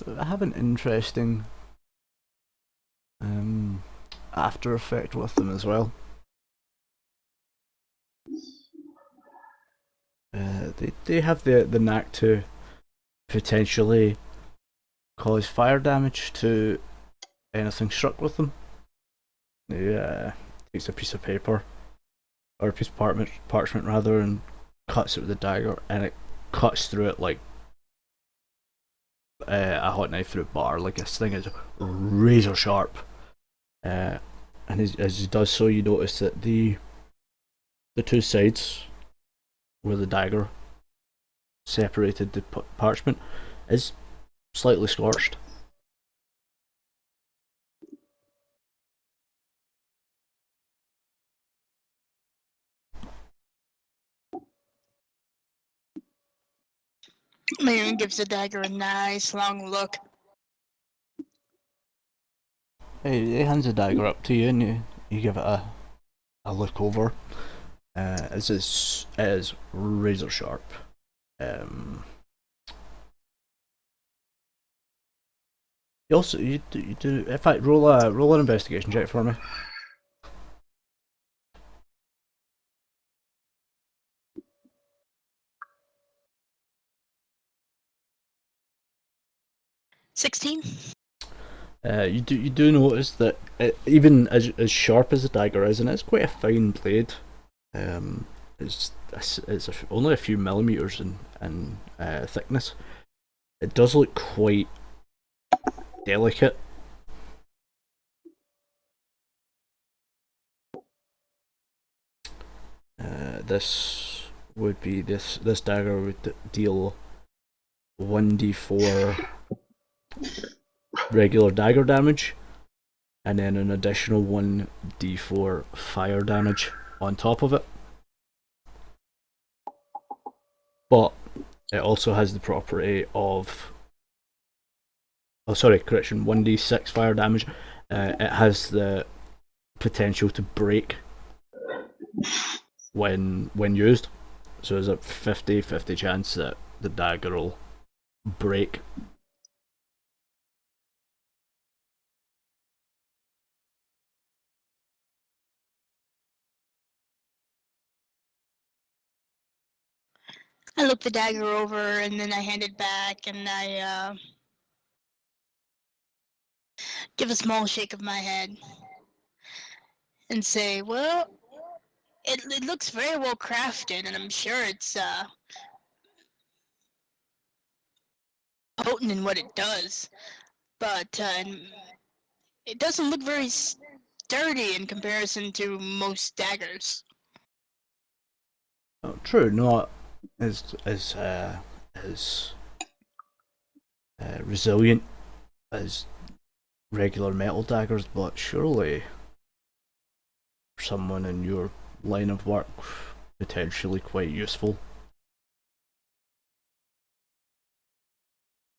I have an interesting after effect with them as well. They have the knack to potentially cause fire damage to anything struck with them. He takes a piece of paper, or a piece of parchment rather, and cuts it with the dagger, and it cuts through it like a hot knife through butter. Like, this thing is razor sharp. And as he does so, you notice that the two sides where the dagger separated the parchment is slightly scorched. Marion gives the dagger a nice long look. He hands the dagger up to you, and you give it a look over. It is razor sharp. You do. In fact, roll an investigation check for me. $16. You do notice that even as sharp as the dagger is, and it's quite a fine blade. It's only a few millimeters in thickness. It does look quite delicate. This dagger would deal 1d4 regular dagger damage, and then an additional 1d4 fire damage on top of it. But it also has the property of, 1d6 fire damage. It has the potential to break when used. So there's a 50-50 chance that the dagger will break. I look the dagger over and then I hand it back and I give a small shake of my head and say, well, it looks very well crafted, and I'm sure it's potent in what it does, but it doesn't look very sturdy in comparison to most daggers. True, not as resilient as regular metal daggers, but surely for someone in your line of work, potentially quite useful.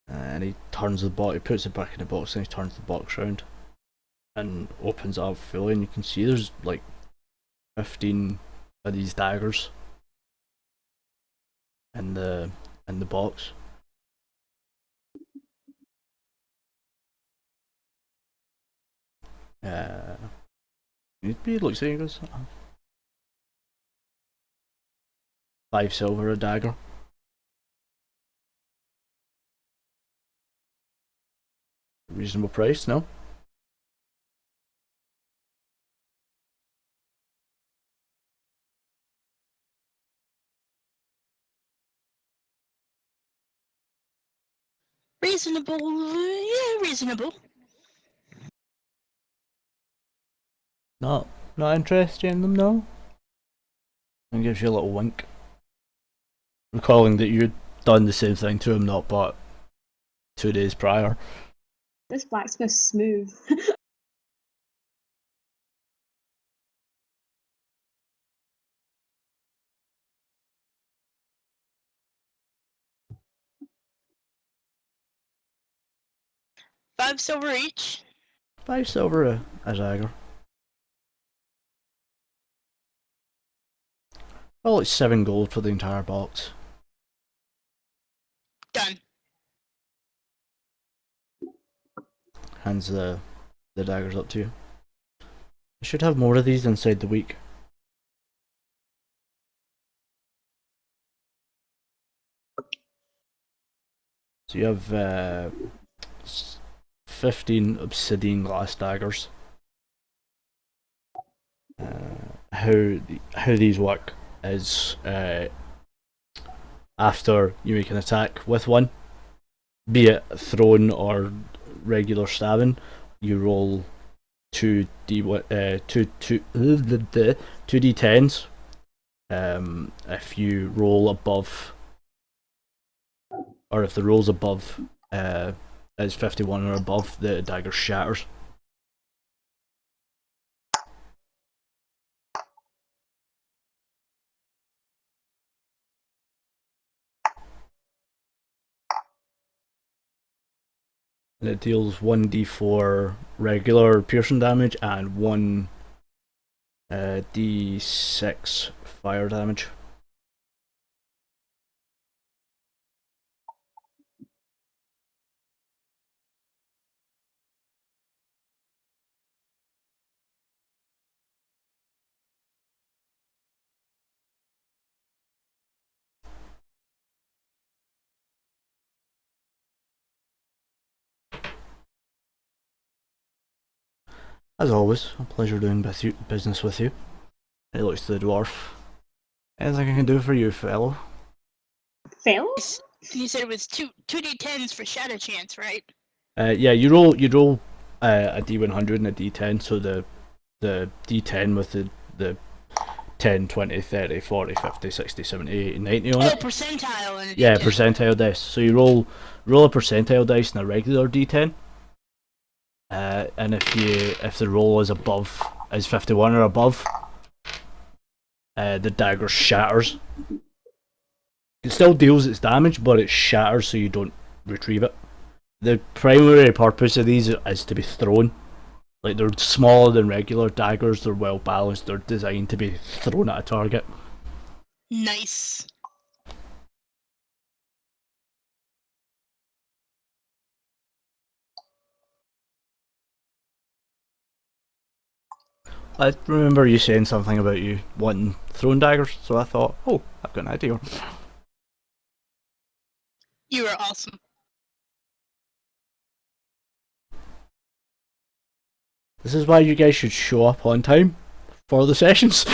And he turns the box, he puts it back in the box, and he turns the box round and opens it up fully, and you can see there's like 15 of these daggers in the box. It looks like it goes 5 silver a dagger. Reasonable price, no? Reasonable, yeah, reasonable. Not interested in them, no? And gives you a little wink, recalling that you'd done the same thing to him not but 2 days prior. This blacksmith's smooth. $5 silver each. 5 silver a dagger. Well, it's 7 gold for the entire box. Done. Hands the daggers up to you. I should have more of these inside the week. So you have 15 obsidian glass daggers. How these work is after you make an attack with one, be it thrown or regular stabbing, you roll 2d10s. If you roll above, or if the roll's above is 51 or above, the dagger shatters. And it deals 1d4 regular piercing damage and 1 d6 fire damage. As always, a pleasure doing business with you. He looks to the dwarf. Anything I can do for you, fellow? Fellow? You said it was 2d10s for shadow chance, right? Yeah, you roll a d100 and a d10, so the d10 with the 10, 20, 30, 40, 50, 60, 70, 80, 90 on Oh, it. percentile and a Yeah, D10. percentile dice. So you roll a percentile dice and a regular d10. And if the roll is 51 or above, the dagger shatters. It still deals its damage, but it shatters so you don't retrieve it. The primary purpose of these is to be thrown. Like, they're smaller than regular daggers, they're well balanced, they're designed to be thrown at a target. Nice. I remember you saying something about you wanting thrown daggers, so I thought, oh, I've got an idea. You are awesome. This is why you guys should show up on time for the sessions.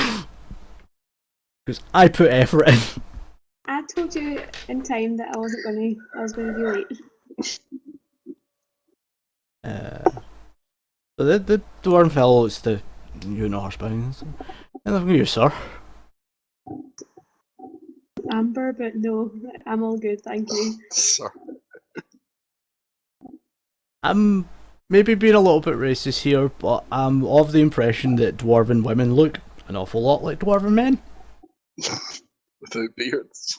Because I put effort in. I told you in time that I was going to be late. So the dwarven fellow is the you know horseback. Anything for you, sir? Amber, but no, I'm all good, thank you. Sorry. I'm maybe being a little bit racist here, but I'm of the impression that dwarven women look an awful lot like dwarven men. Without beards.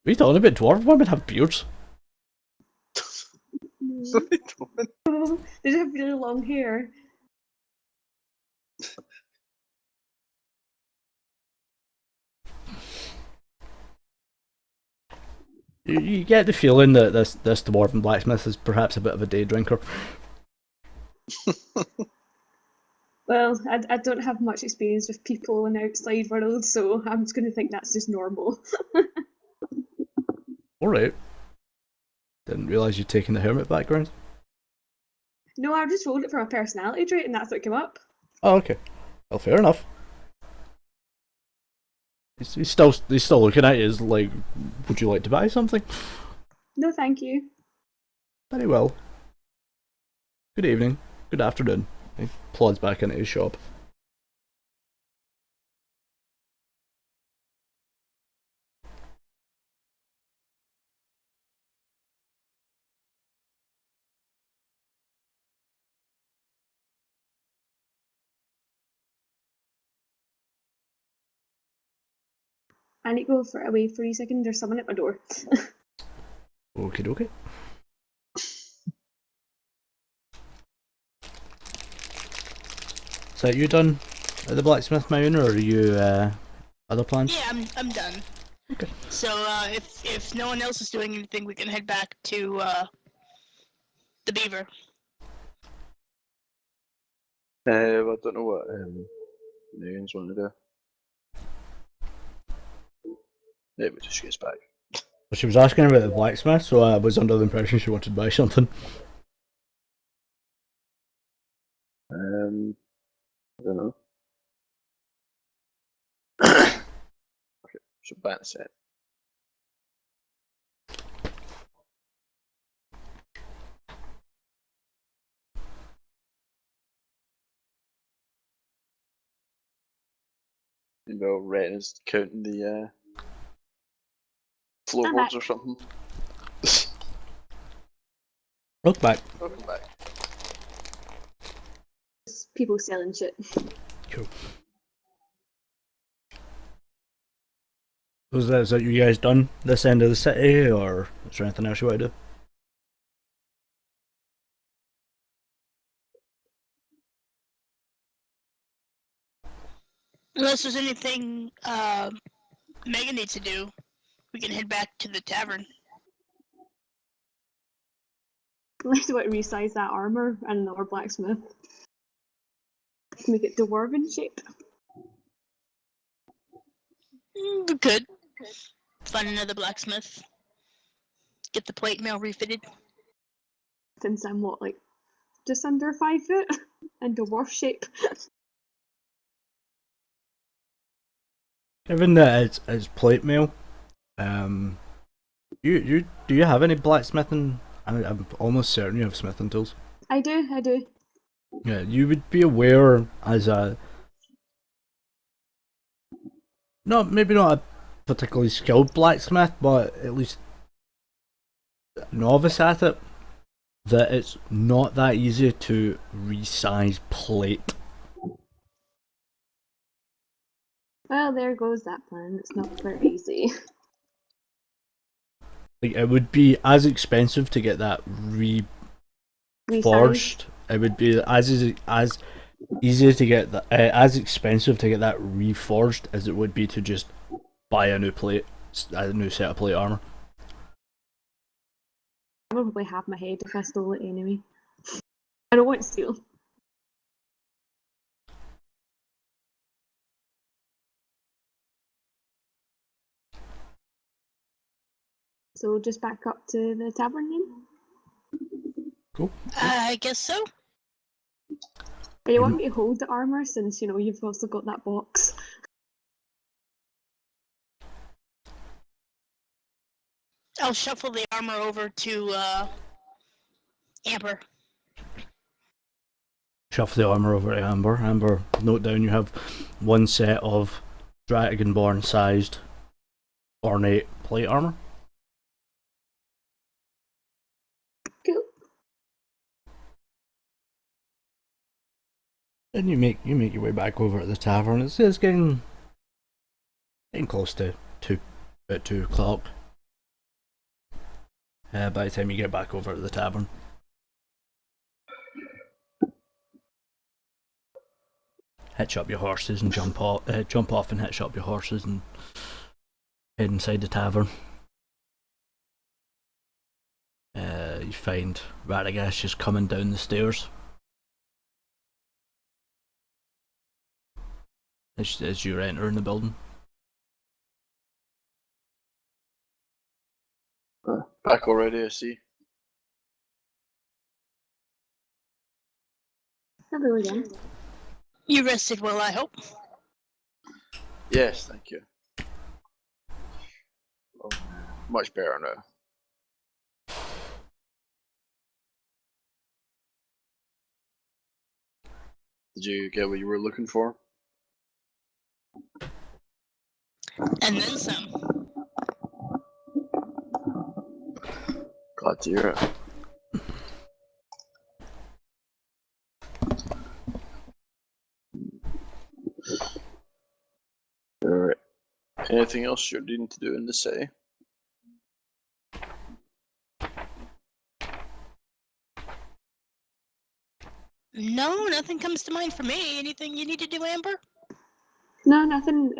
What are you talking about? Dwarven women have beards. They don't. They just have really long hair. You get the feeling that this dwarven blacksmith is perhaps a bit of a day drinker. Well, I don't have much experience with people in the outside world, so I'm just going to think that's just normal. Alright. Didn't realise you'd taken the hermit background. No, I just rolled it for a personality trait and that's what came up. Oh, okay. Well, fair enough. He's still looking at you as like, would you like to buy something? No, thank you. Very well. Good evening. Good afternoon. He plods back into his shop. I need to go away for a second. There's someone at my door. Okie dokie. So you done at the blacksmith mountain, or are you other plans? Yeah, I'm done. Okay. So if no one else is doing anything, we can head back to the beaver. I don't know what Nairn's want to do. Maybe just gets back. Well, she was asking about the blacksmith, so I was under the impression she wanted to buy something. I don't know. Okay, so back a set. You know, Ren is counting the floorboards or something. Look back. Welcome back. Just people selling shit. Cool. Is that you guys done this end of the city, or is there anything else you want to do? Unless there's anything Megan needs to do, we can head back to the tavern. Unless you want to resize that armor and another blacksmith. To make it dwarven shape. We could find another blacksmith. Get the plate mail refitted. Since I'm what, like just under 5 foot and dwarf shape. Given that it's plate mail, you do you have any blacksmithing? I'm almost certain you have smithing tools. I do. Yeah, you would be aware as a maybe not a particularly skilled blacksmith, but at least a novice at it, that it's not that easy to resize plate. Well, there goes that plan. It's not very easy. Like, it would be as expensive to get that Resize. reforged. It would be as easy to get that, as expensive to get that reforged as it would be to just buy a new plate, a new set of plate armor. I would probably have my head if I stole it anyway. I don't want to steal. So just back up to the tavern then? Cool. I guess so. But you want me to hold the armor since, you know, you've also got that box. I'll shuffle the armor over to Amber. Shuffle the armor over to Amber. Amber, note down you have one set of Dragonborn sized ornate plate armor. Cool. And you make your way back over to the tavern. It's getting close to about 2 o'clock. By the time you get back over to the tavern. Hitch up your horses and jump off and hitch up your horses and head inside the tavern. You find Radagast just coming down the stairs as you're entering the building. Back already, I see. Hello again. You rested well, I hope. Yes, thank you. Oh, much better now. Did you get what you were looking for? And then some. Glad to hear it. Alright. Anything else you're needing to do in the city? No, nothing comes to mind for me. Anything you need to do, Amber? No, nothing,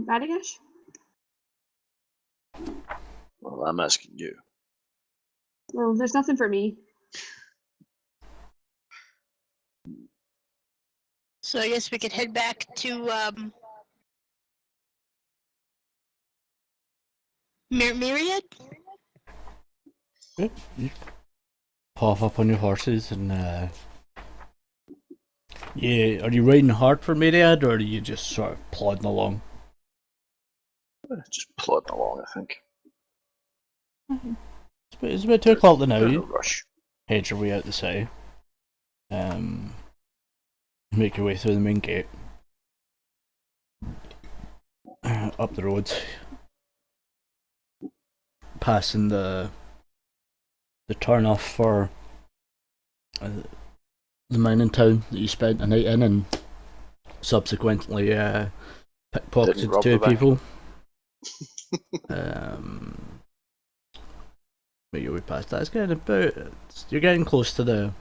Radagast? Well, I'm asking you. Well, there's nothing for me. So I guess we could head back to Myriad? You pop up on your horses and yeah, are you riding hard for Myriad or are you just sort of plodding along? Just plodding along, I think. It's about 2 o'clock now. No You rush. head your way out the city. Make your way through the main gate. Up the road. Passing the turn off for the mining town that you spent a night in and subsequently pickpocketed 2 people. Make your way past that. It's getting about. You're getting close to the.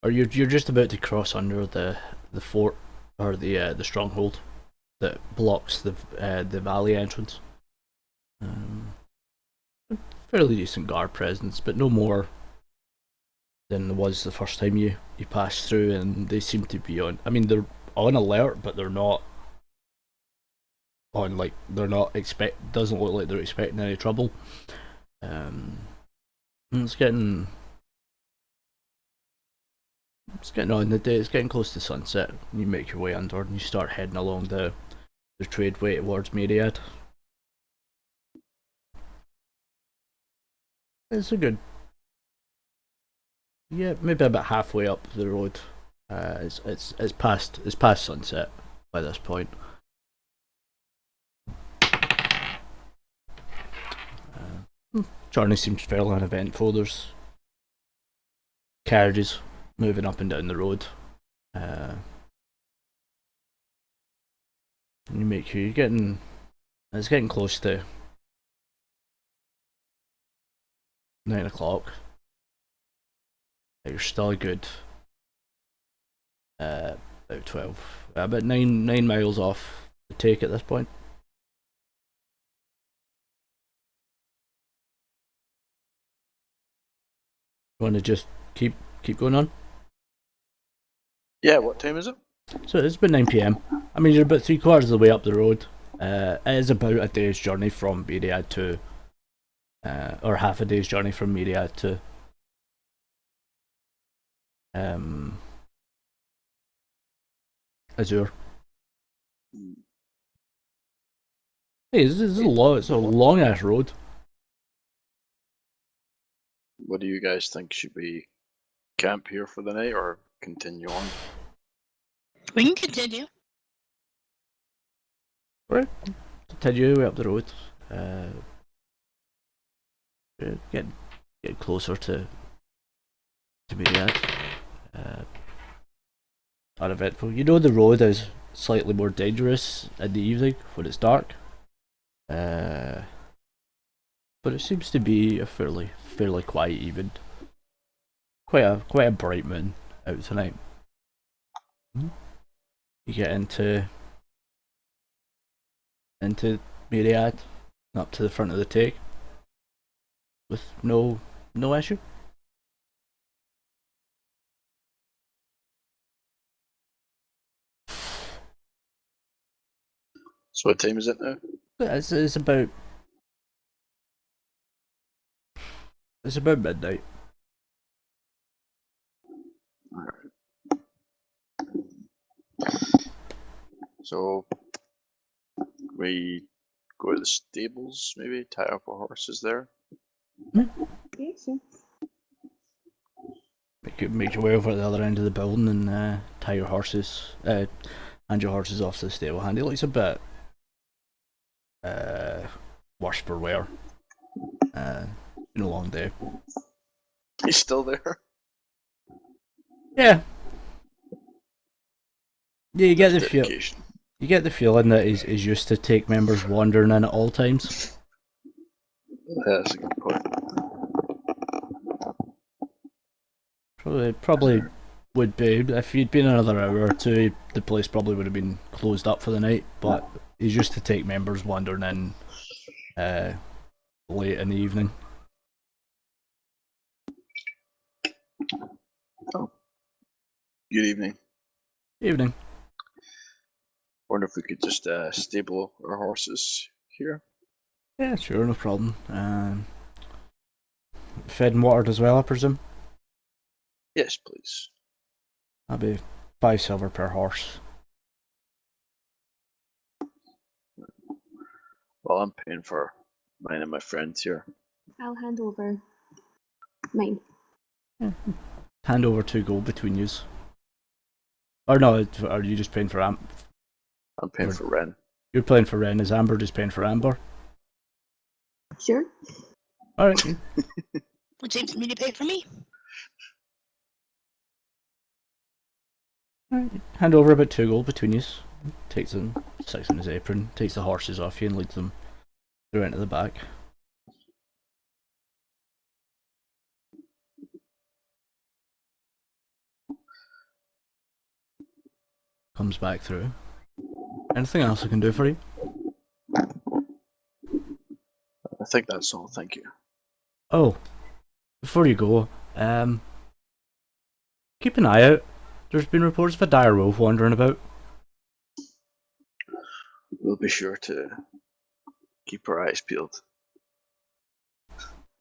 Or you're just about to cross under the fort or the stronghold that blocks the valley entrance. Fairly decent guard presence, but no more than there was the first time you passed through, and they seem to be on. I mean, they're on alert, but they're not on they're not Doesn't look like they're expecting any trouble. It's getting on the day. It's getting close to sunset. You make your way under, and you start heading along the tradeway towards Myriad. It's a good, yeah, maybe about halfway up the road. It's past sunset by this point. Journey seems fairly uneventful. There's carriages moving up and down the road. You make sure it's getting close to 9 o'clock. You're still a good about 9 miles off the take at this point. You want to just keep going on? Yeah, what time is it? So it's about 9 PM. I mean, you're about 3/4 of the way up the road. It is about a day's journey from Myriad to, or half a day's journey from Myriad to, Azure. Hey, this is it's a long ass road. What do you guys think? Should we camp here for the night or continue on? We can continue. Right. Continue way up the road. Get closer to Myriad. uneventful. You know the road is slightly more dangerous in the evening when it's dark. But it seems to be a fairly quiet evening. Quite a bright moon out tonight. You get into Myriad, up to the front of the take, with no issue. So what time is it now? It's about midnight. Alright. So we go to the stables, maybe tie up our horses there. Okay, so Make your way over to the other end of the building and tie your horses, hand your horses off to the stable hand. It looks a bit worse for wear. Been a long day. He's still there. Yeah. Yeah, you get the feel. Dedication. You get the feeling that he's used to take members wandering in at all times. That's a good point. Probably would be if you'd been another hour or two. The place probably would have been closed up for the night. But he's used to take members wandering in late in the evening. Oh. Good evening. Evening. Wonder if we could just stable our horses here. Yeah, sure, no problem. Fed and watered as well, I presume. Yes, please. That'd be 5 silver per horse. Well, I'm paying for mine and my friends here. I'll hand over mine. Hand over 2 gold between yous. Or no, are you just paying for I'm paying for Ren. You're paying for Ren. Is Amber just paying for Amber? Sure. Alright. Would seems me to pay for me. Hand over about 2 gold between yous. Takes them 6 in his apron, takes the horses off you and leads them through into the back. Comes back through. Anything else I can do for you? I think that's all, thank you. Oh, before you go, keep an eye out. There's been reports of a dire wolf wandering about. We'll be sure to keep our eyes peeled.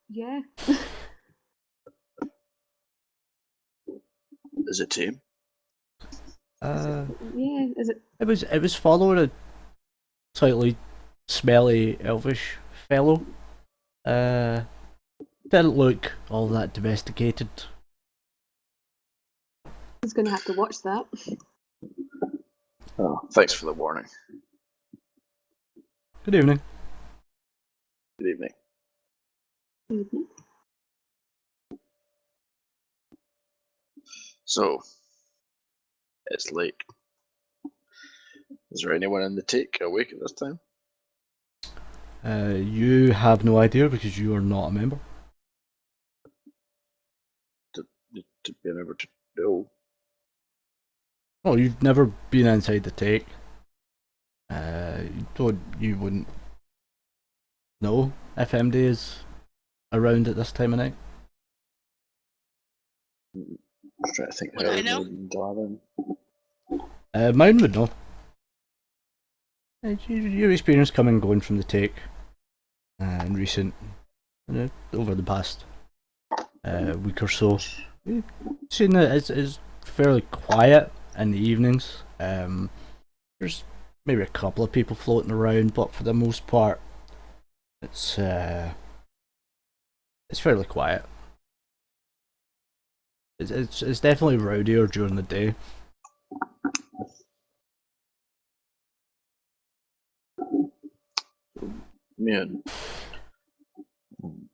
Yeah. Is it tame? Yeah, is it? It was following a slightly smelly elvish fellow. Didn't look all that domesticated. He's gonna have to watch that. Oh, thanks for the warning. Good evening. Good evening. Mhm. So, it's late. Is there anyone in the take awake at this time? You have no idea because you are not a member. To be able to know. Oh, you've never been inside the take. You wouldn't know if MD is around at this time of night. I'm trying to think Would how I know? Darling. Mine would know. Your experience coming and going from the take in recent, over the past week or so, you've seen that it's fairly quiet in the evenings. There's maybe a couple of people floating around, but for the most part, it's fairly quiet. It's definitely rowdier during the day. Man, would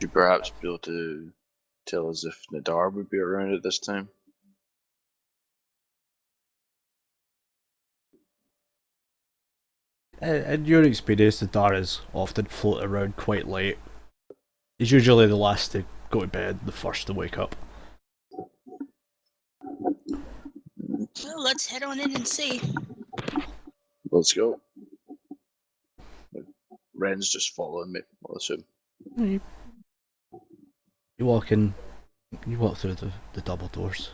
you perhaps be able to tell us if Nadar would be around at this time? In your experience, the Daras often float around quite late. He's usually the last to go to bed, the first to wake up. Well, let's head on in and see. Let's go. Ren's just following me, I'll assume. You walk in, you walk through the double doors.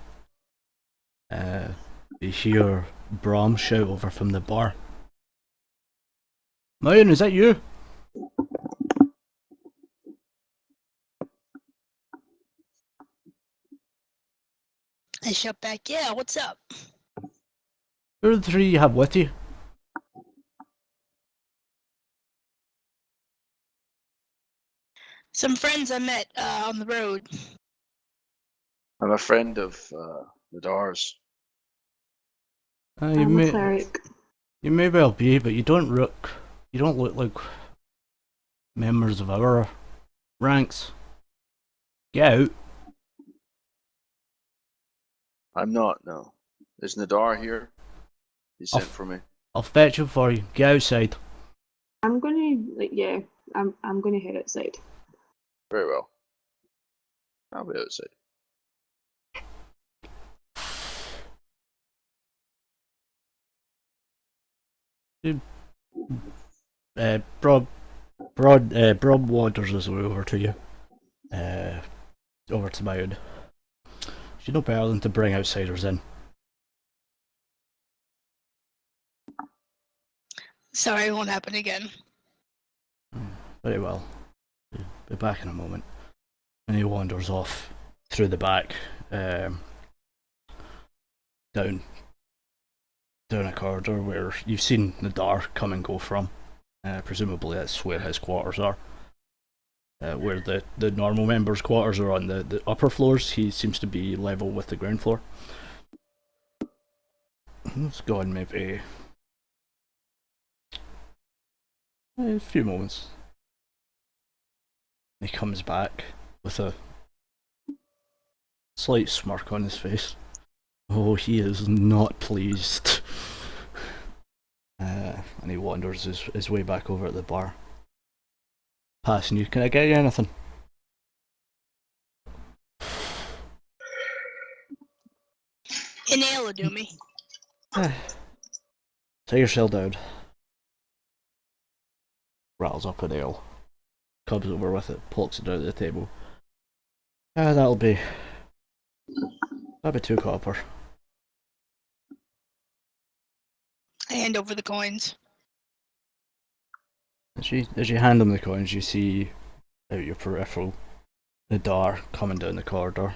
You hear Brom shout over from the bar. Mayan, is that you? I shout back, yeah, what's up? Who are the three you have with you? Some friends I met on the road. I'm a friend of the Dars. I'm a cleric. You may well be, but you don't look like members of our ranks. Get out. I'm not, no. Is Nadar here? He sent Off. for me. I'll fetch him for you. Get outside. I'm gonna I'm gonna head outside. Very well. I'll be outside. Broad wanders his way over to you. Over to Mayan. You know better than to bring outsiders in. Sorry, it won't happen again. Very well. Be back in a moment. And he wanders off through the back, down a corridor where you've seen Nadar come and go from. Presumably that's where his quarters are. Where the normal members' quarters are on the upper floors, he seems to be level with the ground floor. Let's go on maybe a few moments. He comes back with a slight smirk on his face. Oh, he is not pleased. And he wanders his way back over at the bar. Passing you. Can I get you anything? An ale will do me. Take yourself down. Rattles up an ale. Comes over with it, plucks it out of the table. That'll be 2 copper. I hand over the coins. As you hand him the coins, you see out your peripheral Nadar coming down the corridor,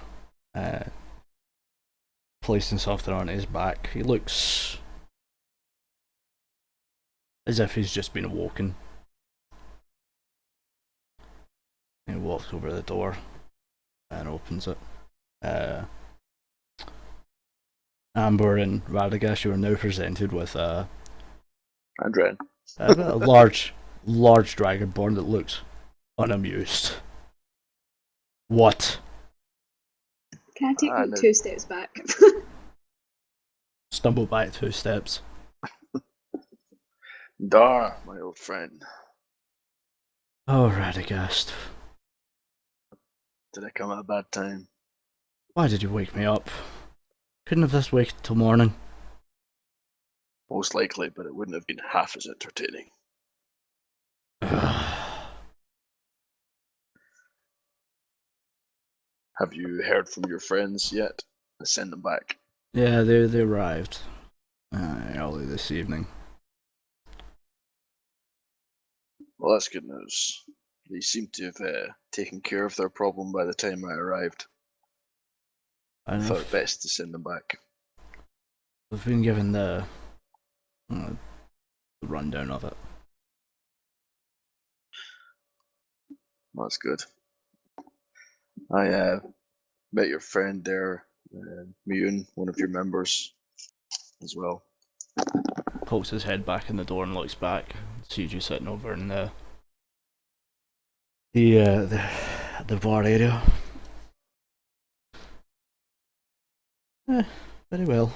placing something on his back. He looks as if he's just been awoken. He walks over to the door and opens it. Amber and Radagast, you are now presented with And Ren. a large dragonborn that looks unamused. What? Can I take No. 2 steps back? Stumble back 2 steps. Dar, my old friend. Oh, Radagast. Did I come at a bad time? Why did you wake me up? Couldn't have this waited till morning. Most likely, but it wouldn't have been half as entertaining. Have you heard from your friends yet? I send them back. Yeah, they arrived early this evening. Well, that's good news. They seem to have taken care of their problem by the time I arrived. I thought it best to send them back. We've been given the rundown of it. That's good. I met your friend there, Miyun, one of your members, as well. Pokes his head back in the door and looks back. Sees you sitting over in the bar area. Very well.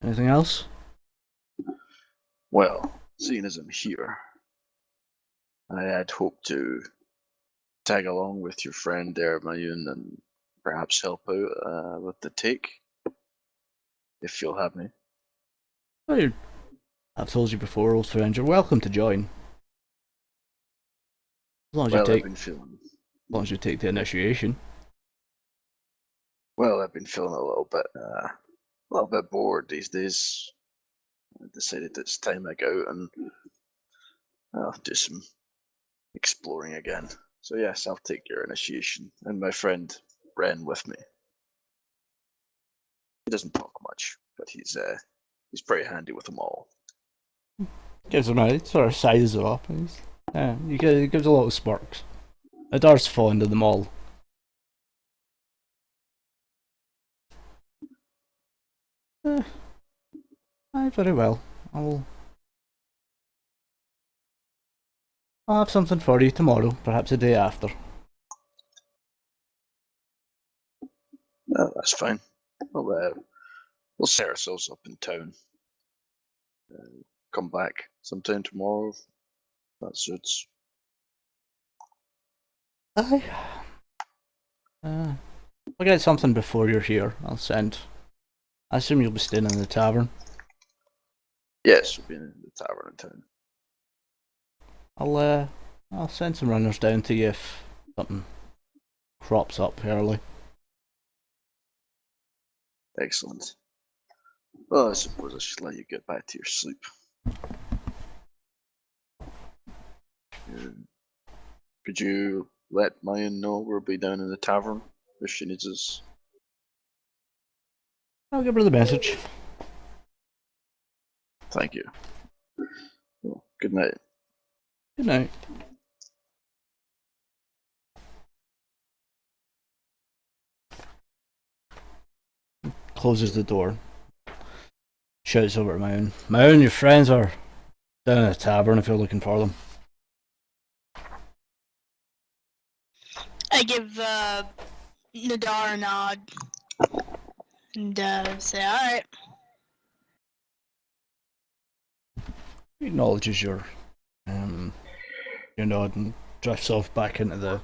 Anything else? Well, seeing as I'm here, I had hoped to tag along with your friend there, Mayun, and perhaps help out with the take, if you'll have me. Well, I've told you before, old friend, you're welcome to join. As long as Well, you I've take, been feeling. as long as you take the initiation. Well, I've been feeling a little bit bored these days. I decided it's time I go out and do some exploring again. So yes, I'll take your initiation and my friend Ren with me. He doesn't talk much, but he's pretty handy with them all. Gives him a sort of sizes them up. And he gives a lot of sparks. Adar's fond of them all. Aye, very well. I'll have something for you tomorrow, perhaps the day after. No, that's fine. We'll set ourselves up in town. Come back sometime tomorrow. If that suits. Aye. I'll get something before you're here. I'll send. I assume you'll be staying in the tavern. Yes, we'll be in the tavern in town. I'll send some runners down to you if something crops up early. Excellent. Well, I suppose I should let you get back to your sleep. Could you let Mayan know we'll be down in the tavern if she needs us? I'll give her the message. Thank you. Well, good night. Good night. Closes the door. Shouts over to Mound. Mound, your friends are down in the tavern if you're looking for them. I give Nadar a nod and say, "Alright." He acknowledges your nod and drifts off back into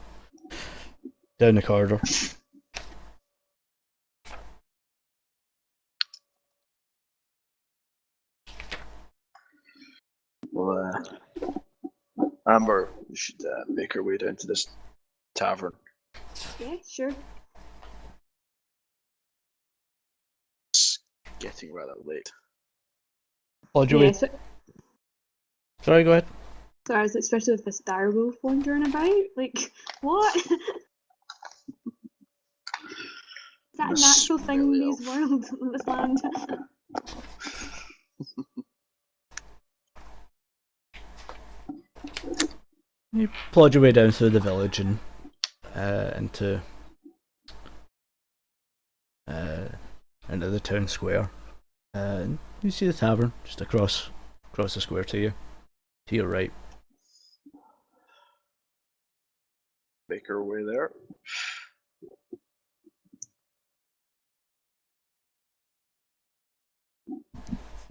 down the corridor. Well, Amber, you should make our way down to this tavern. Yeah, sure. It's getting rather late. Oh, Joey. Yeah, so, Sorry, go ahead. sorry, especially with this direwolf wandering about. Like, what? Is that a Miss natural thing in Willie these worlds, in this land? You plod your way down through the village and into the town square. And you see the tavern just across the square to your right. Make our way there.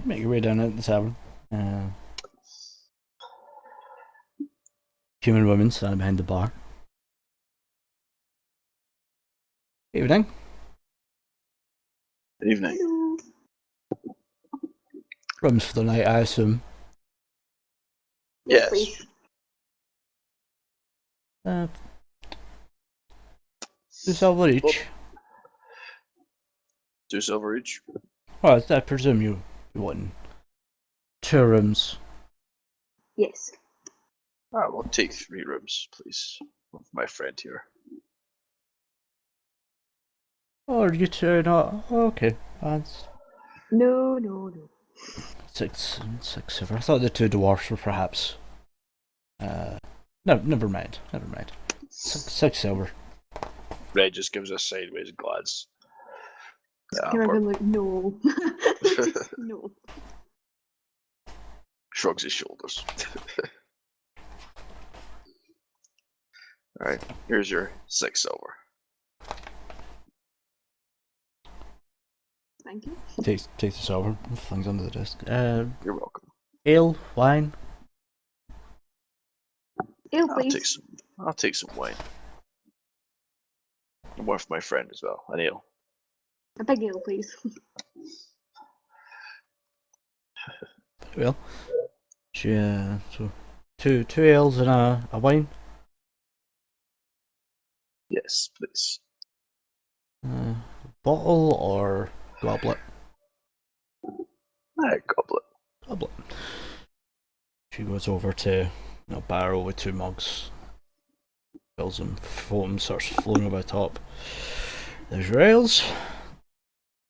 Make your way down at the tavern. Human woman standing behind the bar. Evening. Good evening. Hello. Rooms for the night, I assume. Yes. Please. 2 silver each. 2 silver each. Well, I presume you want 2 rooms. Yes. We'll take 3 rooms, please. With my friend here. Oh, are you 2 not? Oh, okay. That's No. 6 silver. I thought the 2 dwarfs were perhaps. No, never mind. 6 silver. Red just gives a sideways glance. Kind of like, no. No. Shrugs his shoulders. Alright, here's your 6 silver. Thank you. Takes the silver, flings under the desk. You're welcome. Ale, wine. Ale, I'll please. take some wine. And one for my friend as well. An ale. A big ale, please. Well, so two ales and a wine. Yes, please. Bottle or goblet? Goblet. Goblet. She goes over to a barrel with two mugs. Fills them. Foam starts flowing over the top. There's your ales.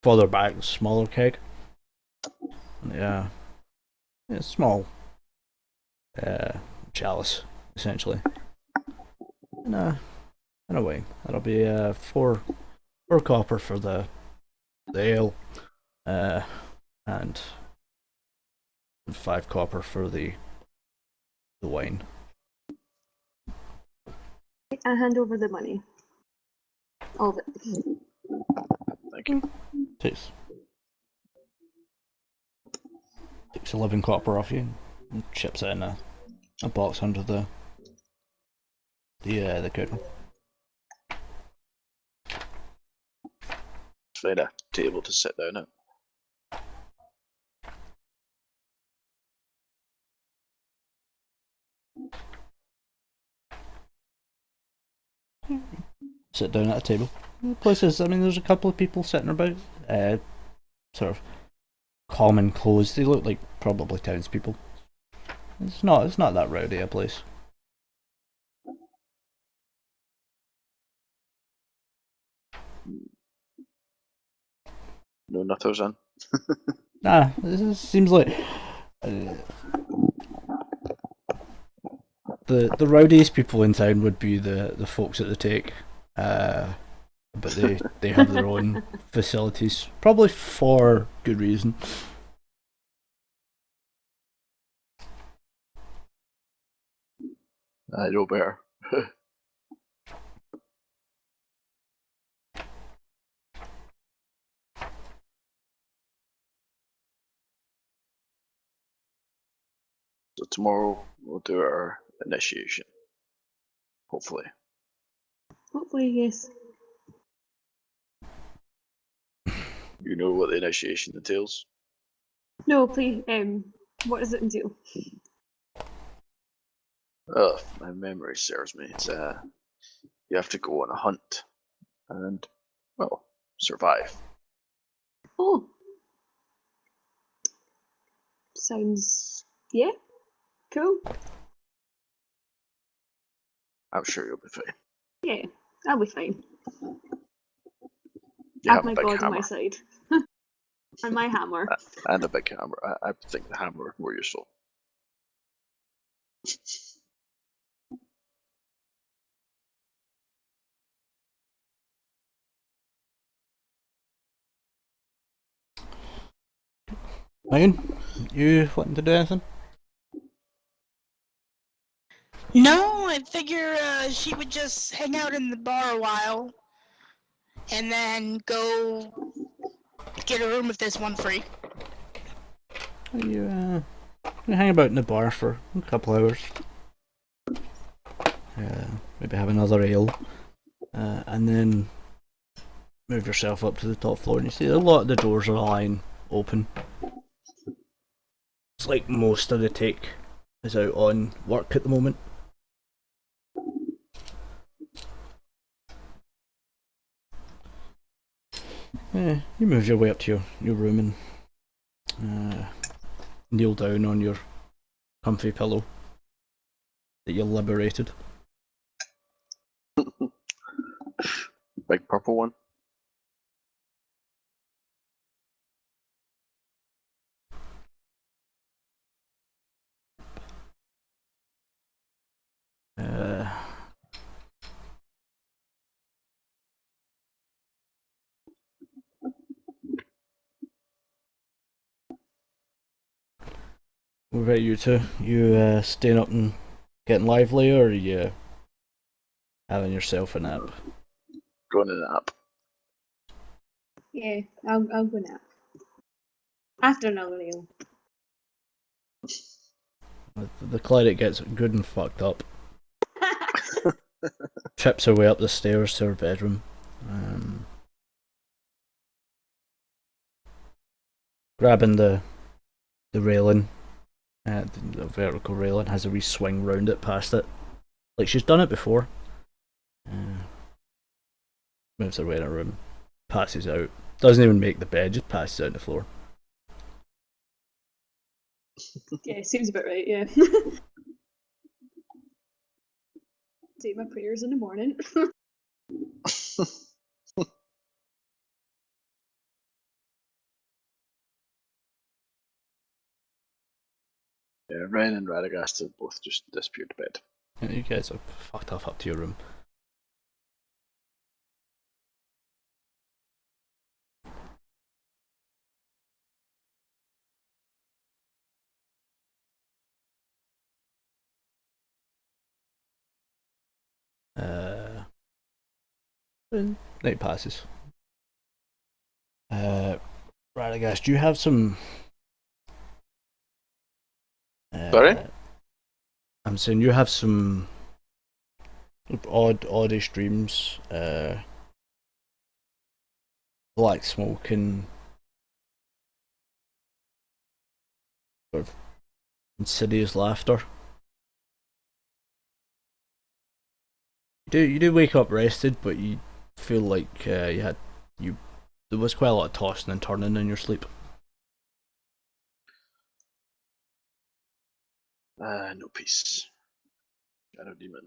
Further back, smaller keg. Yeah, small. Chalice, essentially. And a wine. That'll be four copper for the ale, and 5 copper for the wine. I hand over the money. All of it. Thank you. Takes 11 copper off you and chips it in a box under the counter. Find a table to sit down at. Sit down at a table. Places, I mean, there's a couple of people sitting about, sort of common clothes. They look like probably townspeople. It's not that rowdy a place. No nutters in. Nah, this seems like the rowdiest people in town would be the folks at the take, but they have their own facilities, probably for good reason. I know better. So tomorrow we'll do our initiation. Hopefully. Hopefully, yes. You know what the initiation entails? No, please. What does it entail? If my memory serves me, it's you have to go on a hunt and, well, survive. Oh, sounds cool. I'm sure you'll be fine. Yeah, I'll be fine. You I have have a my big god on hammer my side. And my hammer. and a big hammer. I think the hammer is more useful. Megan, you wanting to do anything? No, I figure she would just hang out in the bar a while, and then go get a room if there's one free. You hang about in the bar for a couple hours. Maybe have another ale, and then move yourself up to the top floor, and you see a lot of the doors are lying open. It's like most of the take is out on work at the moment. You move your way up to your room and kneel down on your comfy pillow that you liberated. Big purple one. What about you two? You staying up and getting lively, or are you having yourself a nap? Going in nap. Yeah, I'll go nap. After another ale. The cleric gets good and fucked up. Trips her way up the stairs to her bedroom. Grabbing the railing, the vertical railing, has a wee swing round it past it. Like she's done it before. Moves her way in her room. Passes out. Doesn't even make the bed, just passes out on the floor. Yeah, seems about right, yeah. Say my prayers in the morning. Yeah, Ryan and Radagast have both just disappeared to bed. Yeah, you guys are fucked off up to your room. Night passes. Radagast, do you have some? Sorry? I'm saying you have some oddish dreams. Black smoke and sort of insidious laughter. You do wake up rested, but you feel like there was quite a lot of tossing and turning in your sleep. No peace. Shadow demon.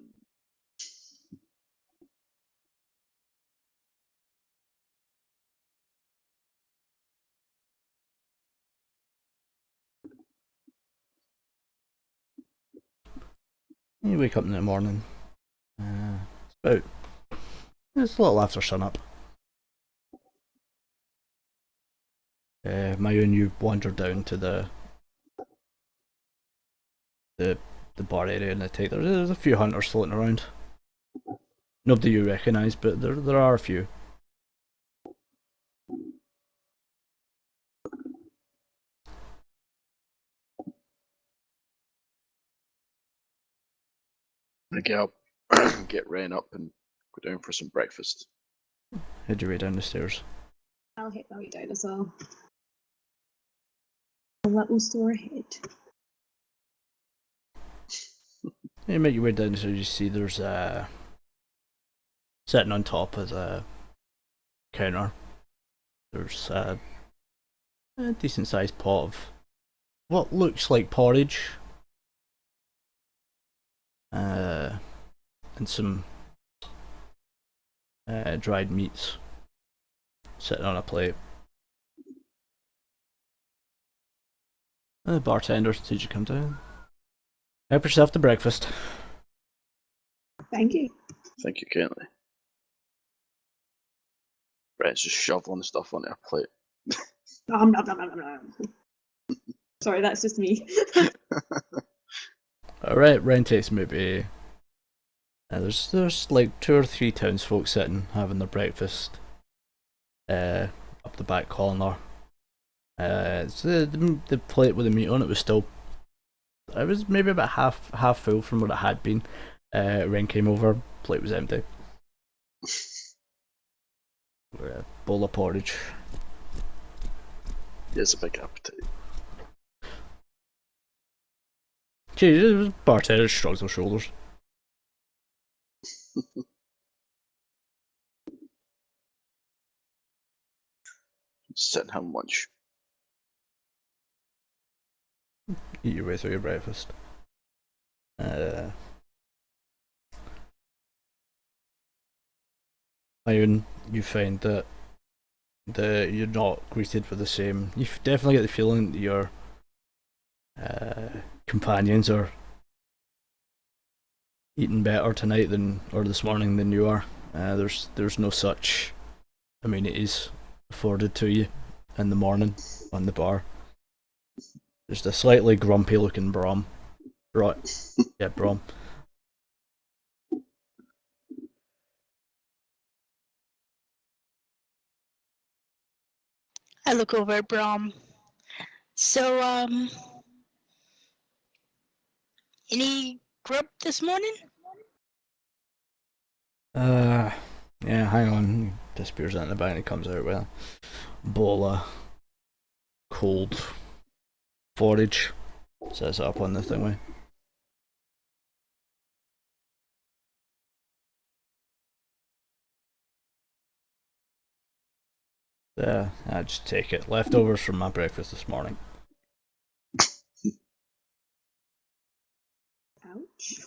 You wake up in the morning. It's a little after sunup. Mayun, you wander down to the bar area and there's a few hunters floating around. Nobody you recognise, but there are a few. I get up, get Ryan up, and go down for some breakfast. Head your way down the stairs. I'll hit my way down as well. A little sore head. You make your way down, so you see there's sitting on top of the counter. There's a decent sized pot of what looks like porridge, and some dried meats sitting on a plate. And the bartender says you come down. Help yourself to breakfast. Thank you. Thank you kindly. Ryan's just shoveling stuff on her plate. Nom, nom, nom, nom, nom, nom. Sorry, that's just me. Alright, Ryan takes maybe. There's like 2 or 3 townsfolk sitting having their breakfast. Up the back corner. So the plate with the meat on it was still. It was maybe about half full from what it had been. Ren came over, plate was empty. A bowl of porridge. He has a big appetite. Gee, bartender shrugs her shoulders. Sit and have lunch. Eat your way through your breakfast. Iron, you find that you're not greeted with the same. You definitely get the feeling that your companions are eating better tonight or this morning than you are. There's no such amenities afforded to you in the morning on the bar. There's the slightly grumpy looking Brom. Yeah, Brom. I look over at Brom. So, Any grub this morning? Yeah, hang on. He disappears out in the back and he comes out with a bowl of cold forage. Sets it up on the thingy. I just take it. Leftovers from my breakfast this morning. Ouch.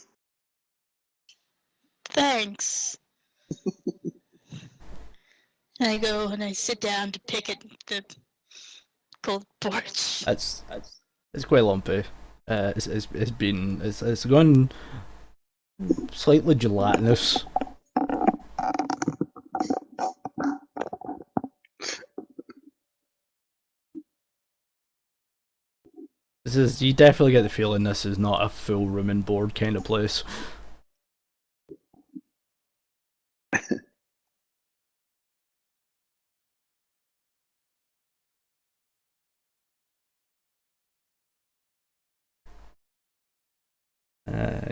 Thanks. And I go and I sit down to pick at the cold porch. It's quite lumpy. It's gone slightly gelatinous. You definitely get the feeling this is not a full room and board kind of place.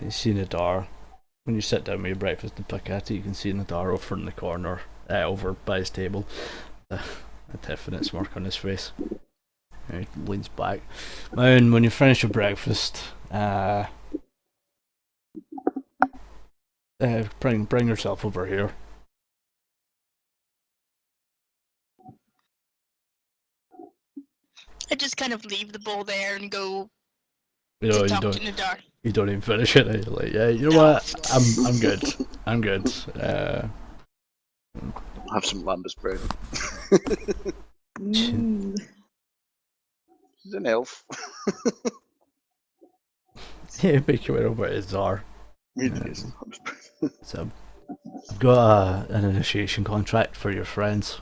You see Nadar. When you sit down with your breakfast and pick at it, you can see Nadar over in the corner, over by his table. A definite smirk on his face. He leans back. Man, when you finish your breakfast, bring yourself over here. I just kind of leave the bowl there and go You know, to talk to Nadar. you don't even finish it. You're like, yeah, you know what? I'm good. I'm good. Have some lambus bread. Mm. He's an elf. Yeah, make your way over to Zar. So, I've got an initiation contract for your friends.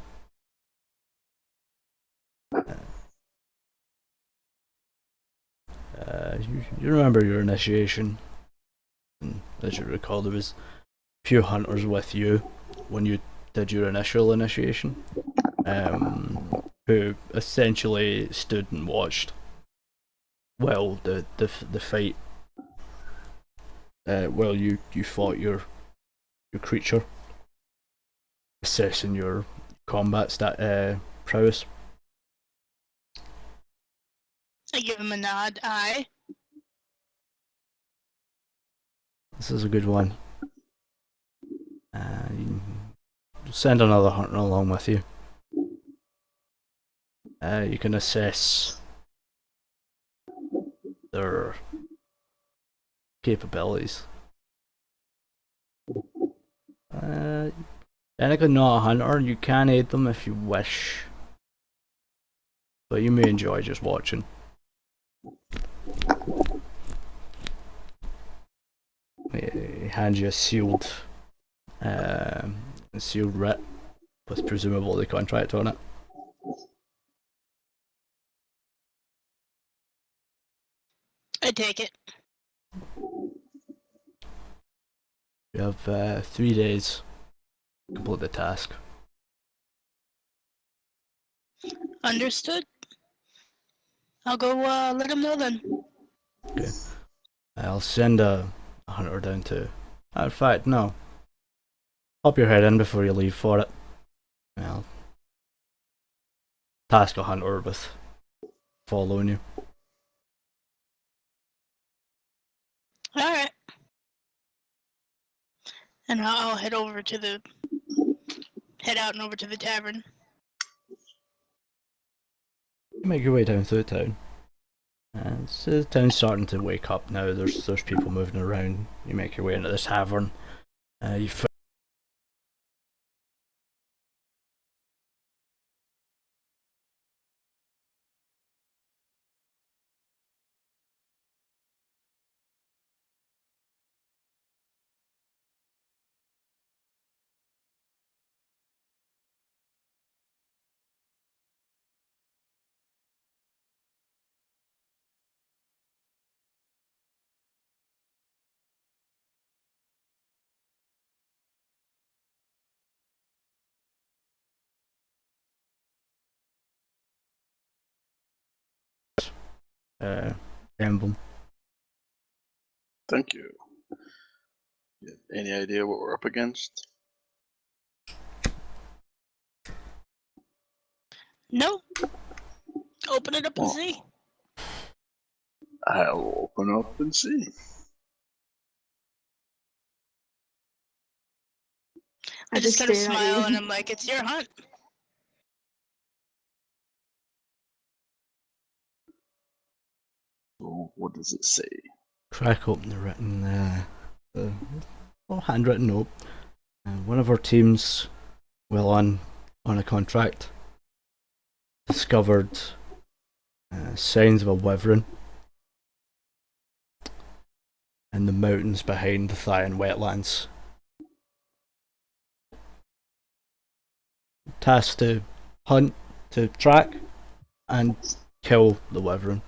You remember your initiation? And as you recall, there was a few hunters with you when you did your initial initiation, who essentially stood and watched while the fight, while you fought your creature, assessing your combat prowess. I give him a nod. Aye. This is a good one. You send another hunter along with you. You can assess their capabilities. Technically not a hunter, you can aid them if you wish, but you may enjoy just watching. He hands you a sealed writ with presumably the contract on it. I take it. You have 3 days to complete the task. Understood. I'll go let him know then. Okay. I'll send a hunter down to... In fact, no. Pop your head in before you leave for it. I'll task a hunter with following you. Alright. And I'll head out and over to the tavern. You make your way down through the town. So the town's starting to wake up now. There's people moving around. You make your way into the tavern. You emblem. Thank you. Any idea what we're up against? Nope. Open it up and Well, see. I'll open up and see. I just kind of stare at smile you. and I'm like, it's your hunt. So what does it say? Crack open the written, handwritten note. One of our teams, well on a contract, discovered signs of a wyvern in the mountains behind the Thyan wetlands. Tasked to hunt, to track, and kill the wyvern.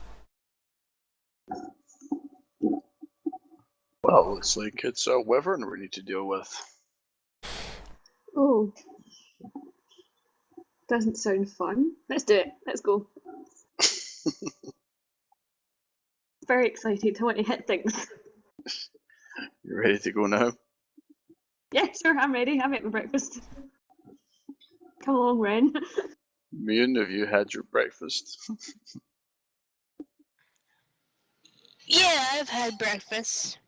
Well, looks like it's a wyvern we need to deal with. Oh. Doesn't sound fun. Let's do it. Let's go. Very excited. I want to hit things. You ready to go now? Yeah, sure, I'm ready. I'm at my breakfast. Come along, Ren. Moon, have you had your breakfast? Yeah, I've had breakfast.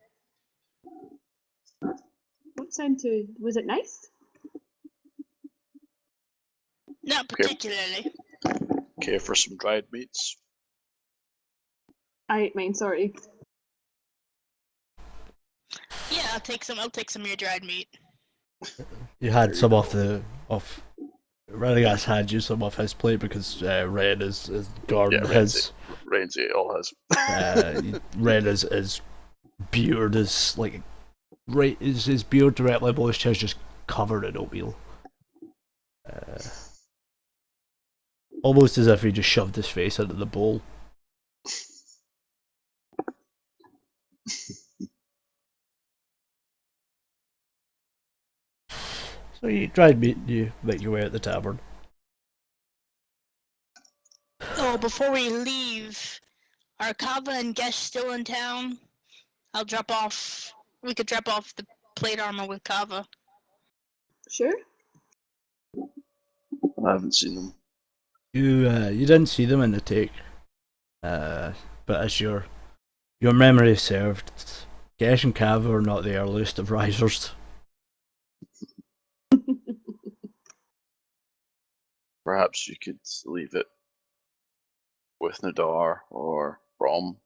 What sound to... Was it nice? Not particularly. Care for some dried meats? I ate mine, sorry. Yeah, I'll take some of your dried meat. You had some off Renegades had you some off his plate because Red is gone his. Rainsy all has. Red is beard is like right is his beard directly above his chest just covered in oatmeal. Almost as if he just shoved his face into the bowl. So you dried meat, you make your way at the tavern. Oh, before we leave, are Kava and Gesh still in town? We could drop off the plate armor with Kava. Sure. I haven't seen them. You didn't see them in the take, but as your memory served, Gesh and Cav are not the earliest of risers. Perhaps you could leave it with Nadar or Brom.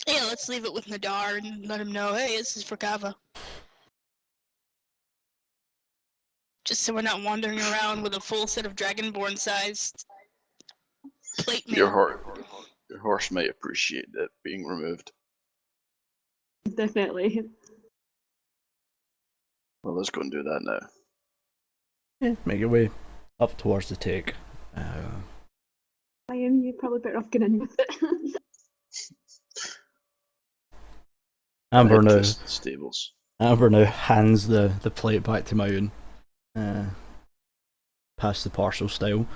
Yeah, let's leave it with Nadar and let him know, hey, this is for Kava. Just so we're not wandering around with a full set of Dragonborn-sized plate mail. Your horse may appreciate it being removed. Definitely. Well, let's go and do that now. Yeah, make your way up towards the take. Lion, you're probably better off getting in with it. Amber now Stables. Amber now hands the plate back to Mayun. Past the parcel style.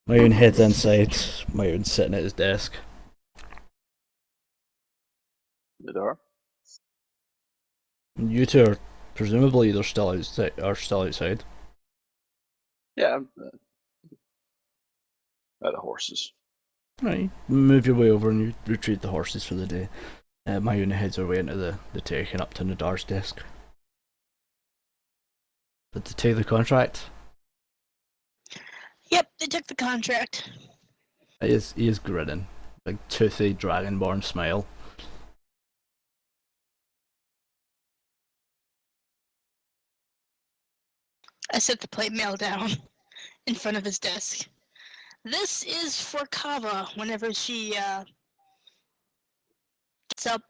Mayun heads inside. Mayun's sitting at his desk. Nadar? You two are presumably they're still outside. Yeah, I'm at the horses. Right, move your way over and you retrieve the horses for the day. Mayuna heads her way into the take and up to Nadar's desk. Did they take the contract? Yep, they took the contract. He is grinning. Big toothy dragonborn smile. I set the plate mail down in front of his desk. This is for Kava whenever she gets up.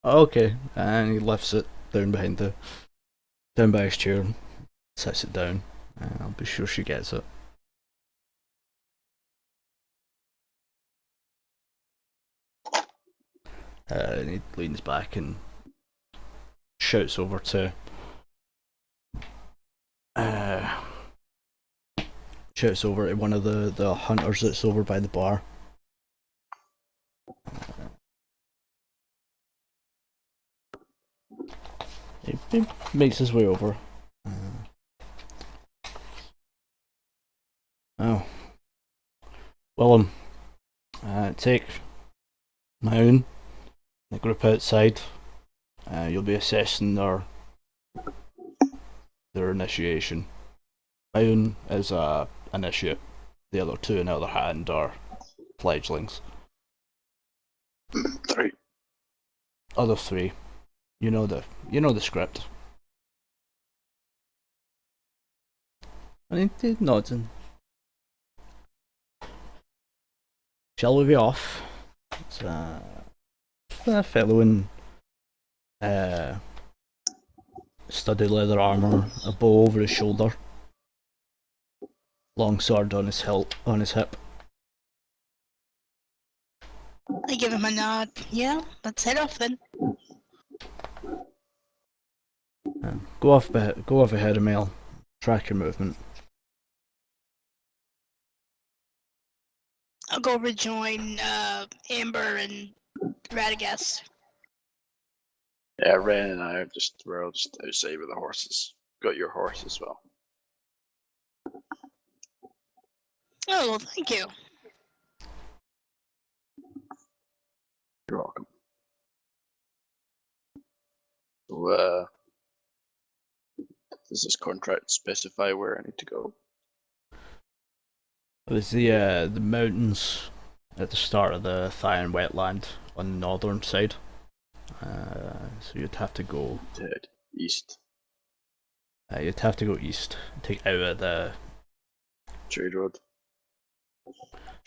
Okay, and he lifts it down by his chair, sets it down. I'll be sure she gets it. And he leans back and shouts over to shouts over to one of the hunters that's over by the bar. He makes his way over. Oh. Willem, take Maun, the group outside. You'll be assessing their initiation. Maun is a initiate. The other two, on the other hand, are fledglings. 3. Other 3, you know the script. And he nods. Shall we be off? It's a fellow in studded leather armour, a bow over his shoulder, long sword on his hip. I give him a nod. Yeah, let's head off then. Go off ahead of Mel. Track your movement. I'll go rejoin Amber and Radagast. Yeah, Ren and I we're all just outside with the horses. Got your horse as well. Oh, well, thank you. You're welcome. So, does this contract specify where I need to go? It was the mountains at the start of the Thyan wetland on the northern side. So you'd have to go east. You'd have to go east, take out of the trade road.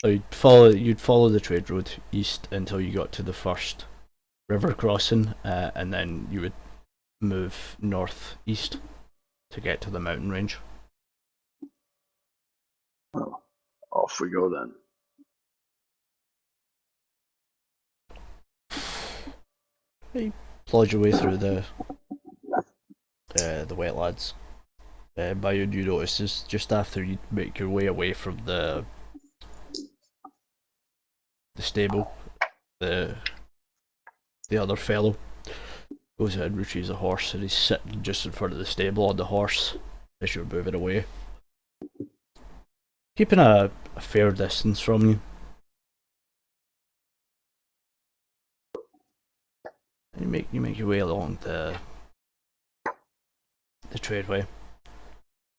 So you'd follow the trade road east until you got to the first river crossing, and then you would move northeast to get to the mountain range. Oh, off we go then. You plod your way through the wetlands. By your new notices, just after you make your way away from the stable, the other fellow goes out and retrieves a horse, and he's sitting just in front of the stable on the horse as you're moving away, keeping a fair distance from you. And you make your way along the tradeway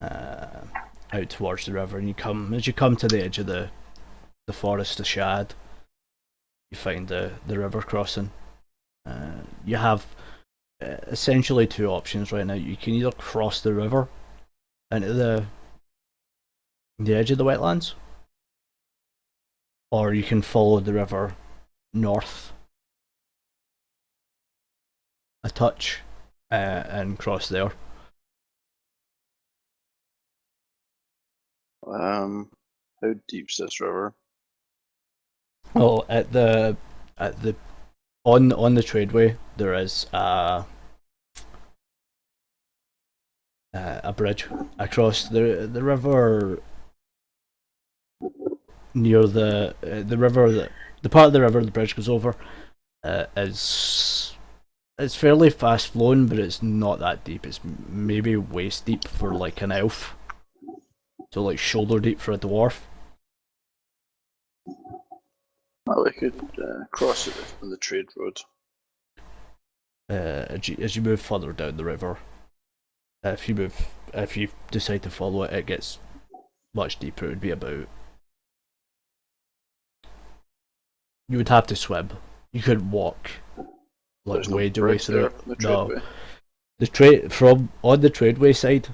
out towards the river, and as you come to the edge of the forest of Shad, you find the river crossing. You have essentially two options right now. You can either cross the river into the edge of the wetlands, or you can follow the river north a touch and cross there. How deep's this river? Oh, on the tradeway there is a bridge across the river near the river. The part of the river the bridge goes over is fairly fast flowing, but it's not that deep. It's maybe waist deep for like an elf, so like shoulder deep for a dwarf. Well, we could cross it on the trade road. As you move further down the river, if you decide to follow it, it gets much deeper. It would be about, you would have to swim. You couldn't walk like wade your way through it. No, the tradeway side,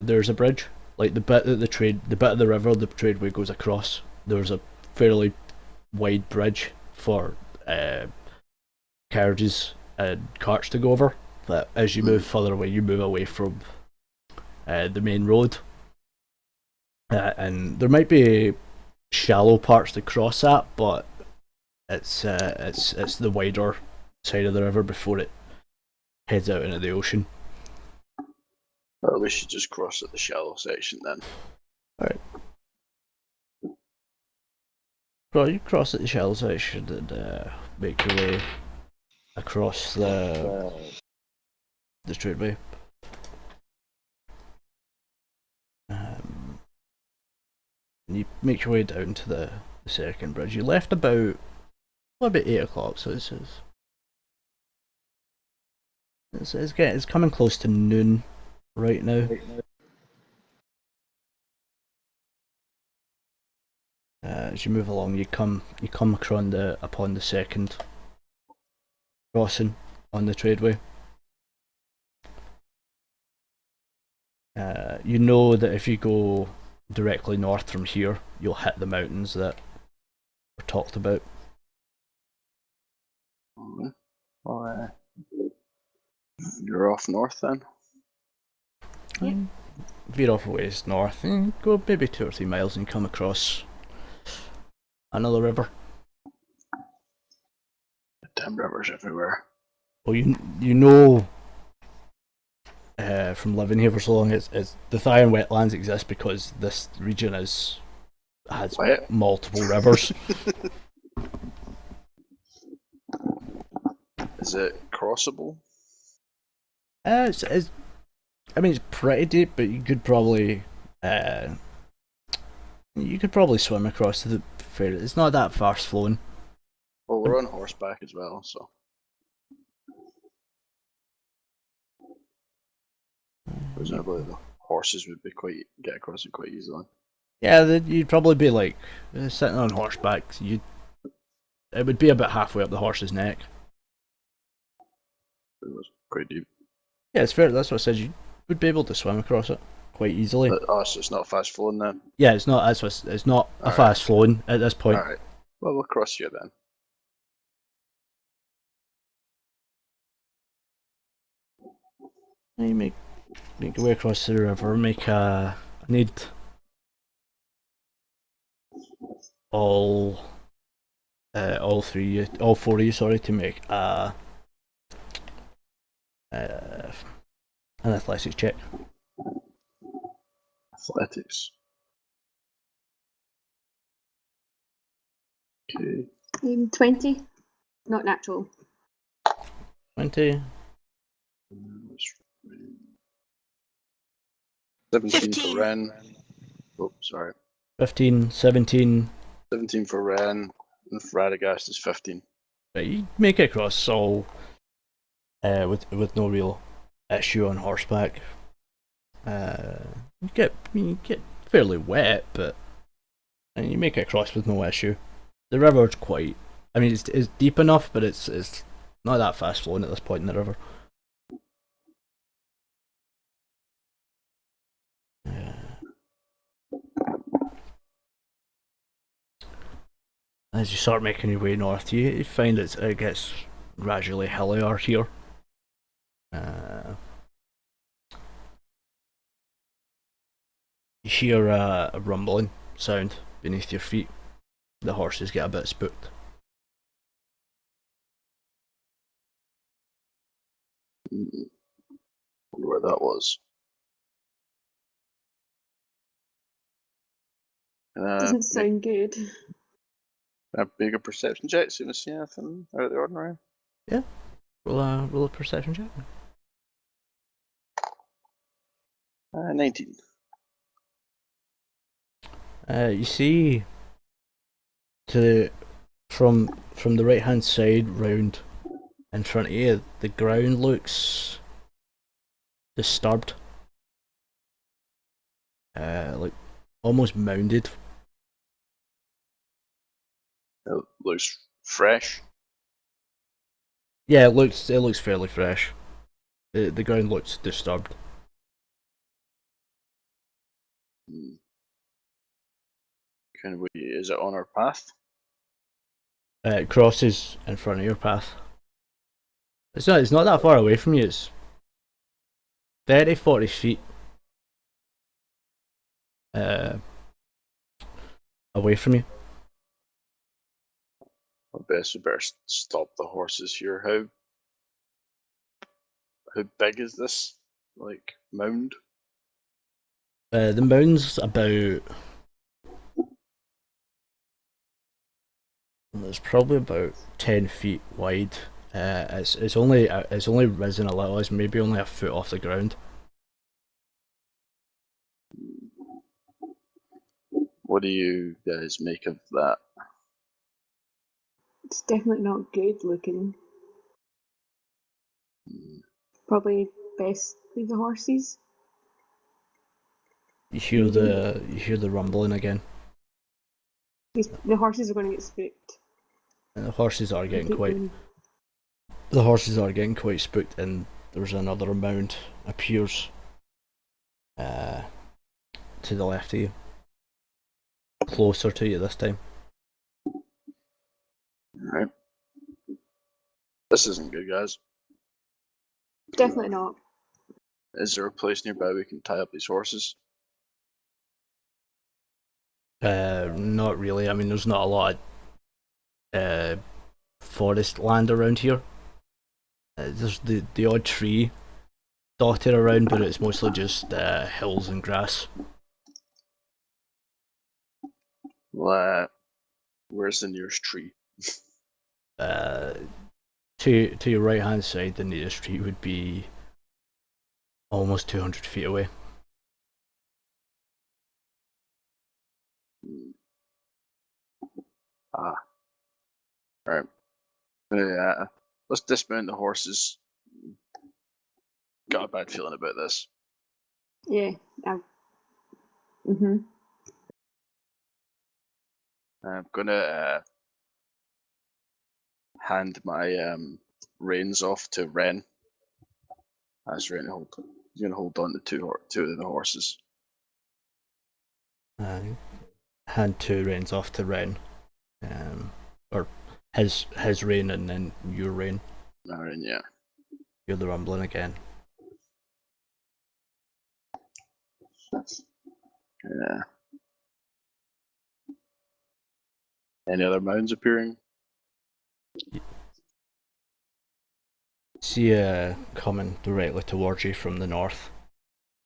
there's a bridge. Like the bit of the river the tradeway goes across, there's a fairly wide bridge for carriages and carts to go over. But as you move further away, you move away from the main road, and there might be shallow parts to cross at, but it's the wider side of the river before it heads out into the ocean. Well, we should just cross at the shallow section then. Well, you cross at the shell section and make your way across the tradeway. And you make your way down to the second bridge. You left about 8 o'clock, so it's coming close to noon right now. As you move along, you come upon the second crossing on the tradeway. You know that if you go directly north from here, you'll hit the mountains that were talked about. Well, you're off north then? Yep. Veer off a ways north and go maybe 2 or 3 miles and come across another river. Damn rivers everywhere. Well, you know from living here for so long, it's the Thyan wetlands exist because this region has Wet. multiple rivers. Is it crossable? It's I mean, it's pretty deep, but you could probably swim across to the fair. It's not that fast flowing. Well, we're on horseback as well, so. Presumably the horses would get across it quite easily. Yeah, you'd probably be like sitting on horseback. It would be about halfway up the horse's neck. It was quite deep. Yeah, it's fair. That's what I said. You would be able to swim across it quite easily. So it's not fast flowing then? Yeah, it's not. It's not a fast flowing at this point. Alright. Well, we'll cross here then. You make your way across the river. I need all 4 of you, sorry, to make an athletics check. Athletics. Okay. 20. Not natural. 20. 17 15. for Ren. Oh, sorry. 15, 17. 17 for Ren, and for Radagast is 15. Right, you make it across all with no real issue on horseback. You get fairly wet, but and you make it across with no issue. The river's quite. I mean, it's deep enough, but it's not that fast flowing at this point in the river. As you start making your way north, you find it gets gradually hillier here. You hear a rumbling sound beneath your feet. The horses get a bit spooked. Wonder where that was. Doesn't sound good. A bigger perception check, see if I see anything out of the ordinary. Roll a perception check. 19. You see from the right hand side round in front of you, the ground looks disturbed. Like almost mounded. It looks fresh. Yeah, it looks fairly fresh. The ground looks disturbed. Kind of, is it on our path? It crosses in front of your path. It's not that far away from you. It's 30-40 feet away from you. I best we better stop the horses here. How big is this mound? The mound's about. It's probably about 10 feet wide. It's only risen a little. It's maybe only a foot off the ground. What do you guys make of that? It's definitely not good looking. Probably best leave the horses. You hear the rumbling again. The horses are going to get spooked. And the horses are getting completely. quite spooked, and there's another mound appears to the left of you, closer to you this time. Alright. This isn't good, guys. Definitely not. Is there a place nearby we can tie up these horses? Not really. I mean, there's not a lot of forest land around here. There's the odd tree dotted around, but it's mostly just hills and grass. Well, where's the nearest tree? To your right hand side, the nearest tree would be almost 200 feet away. Alright. Let's dismount the horses. Got a bad feeling about this. Yeah. I'm gonna hand my reins off to Ren. As Ren he's gonna hold on to two of the horses. Hand two reins off to Ren, or his rein and then your rein. Ren, yeah. You're the rumbling again. Yeah. Any other mounds appearing? See coming directly towards you from the north.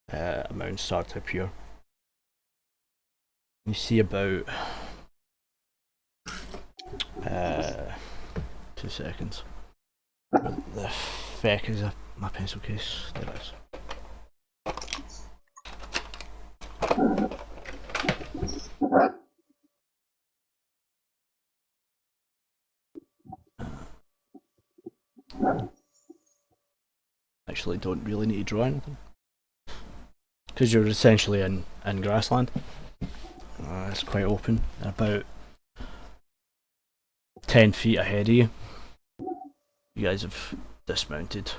A mound start to appear. You see about 2 seconds. Where the feck is my pencil case? There it is. Actually, don't really need to draw anything because you're essentially in grassland. It's quite open. About 10 feet ahead of you, you guys have dismounted.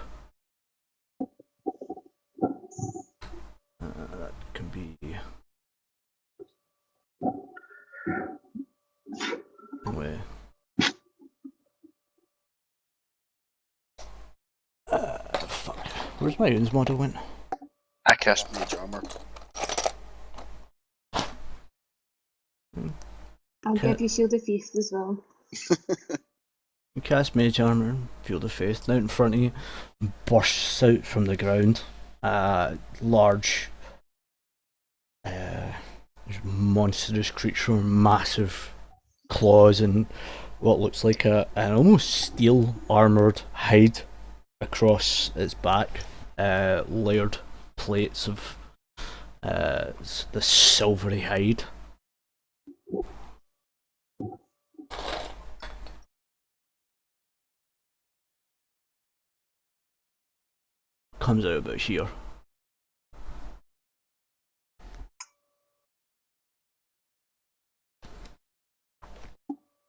That can be. Anyway. Fuck. Where's my Unes model went? I cast Mage Armor. I'll give you Shield of Faith as well. You cast Mage Armor, Field of Faith, and out in front of you bursts out from the ground large, monstrous creature, massive claws and what looks like an almost steel armoured hide across its back, layered plates of the silvery hide. Comes out about here.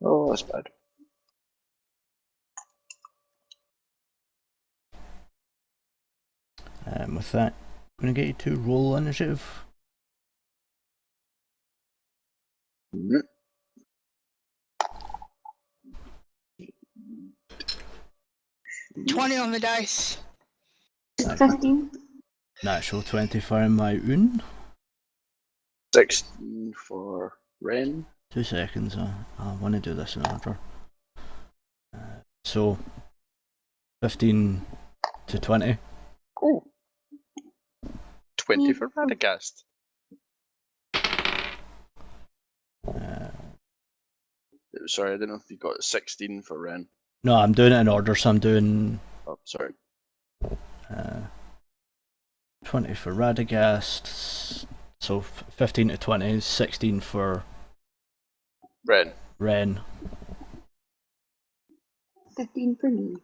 Oh, that's bad. With that, I'm going to get you to roll initiative. Mhm. 20 on the dice. 15. Natural 20 for my Oon. 16 for Ren. 2 seconds, I want to do this in order. So, 15 to 20. Oh. 20 for Radagast. Sorry, I don't know if you got 16 for Ren. No, I'm doing it in order, so I'm doing Oh, sorry. 20 for Radagast, so 15 to 20, 16 for Ren. Ren. 15 for me.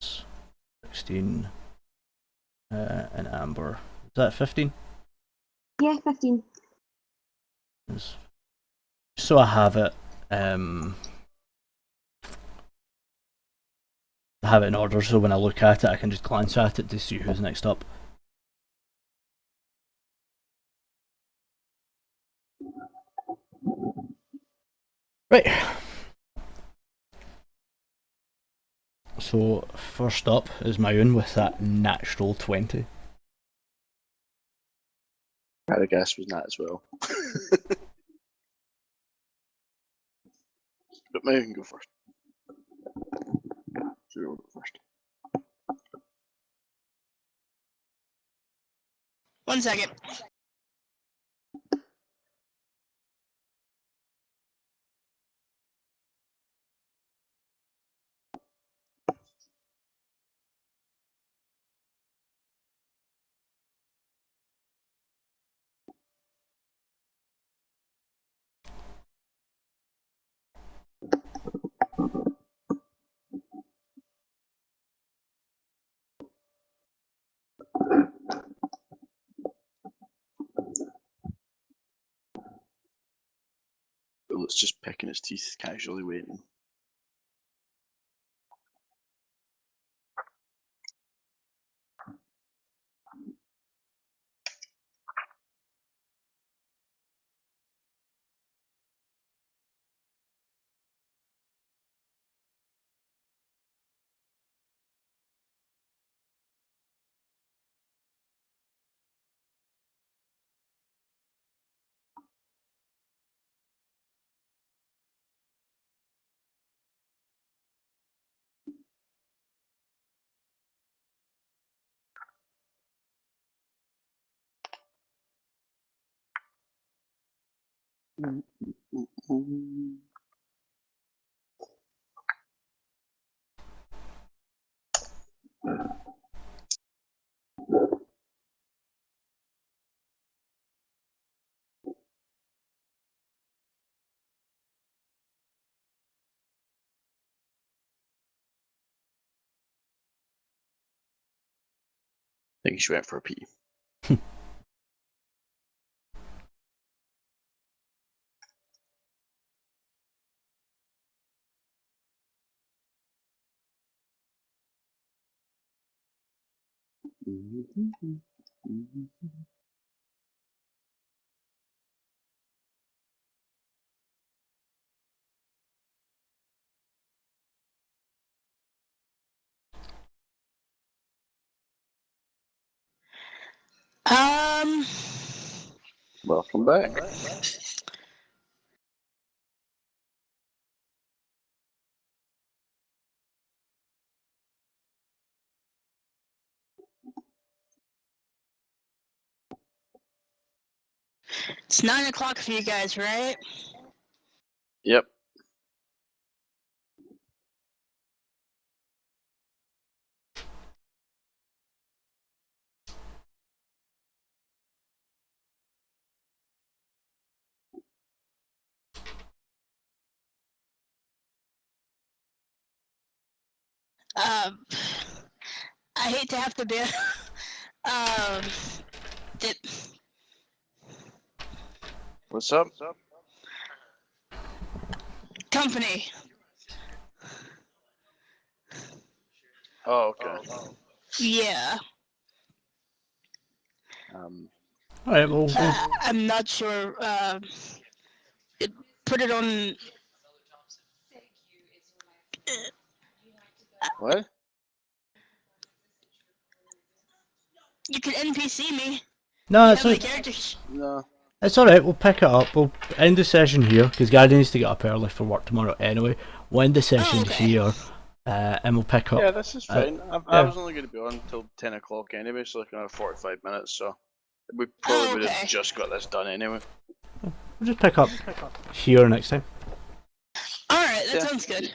16 and Amber. Is that 15? Yeah, 15. So I have it. I have it in order, so when I look at it, I can just glance at it to see who's next up. Right. So first up is Mayun with that natural 20. I guess was that as well. But maybe you can go first. Sure, you'll go first. 1 second. Bullet's just picking his teeth, casually waiting. I think she went for a pee. Welcome back. It's 9 o'clock for you guys, right? Yep. Um, I hate to have to be. Did, What's up? company. Oh, okay. Yeah. Alright, well, I'm not sure. Put it on. What? You can NPC me. no, You it's have my like, characters. No. it's alright, we'll pick it up. We'll end the session here, because Gary needs to get up early for work tomorrow anyway. We'll end the session okay. here, and we'll pick up. Yeah, this is fine. I yeah. was only going to be on until 10 o'clock anyway, so like another 45 minutes, so we probably would okay. have just got this done anyway. We'll just pick up here next time. Alright, that Yeah. sounds good.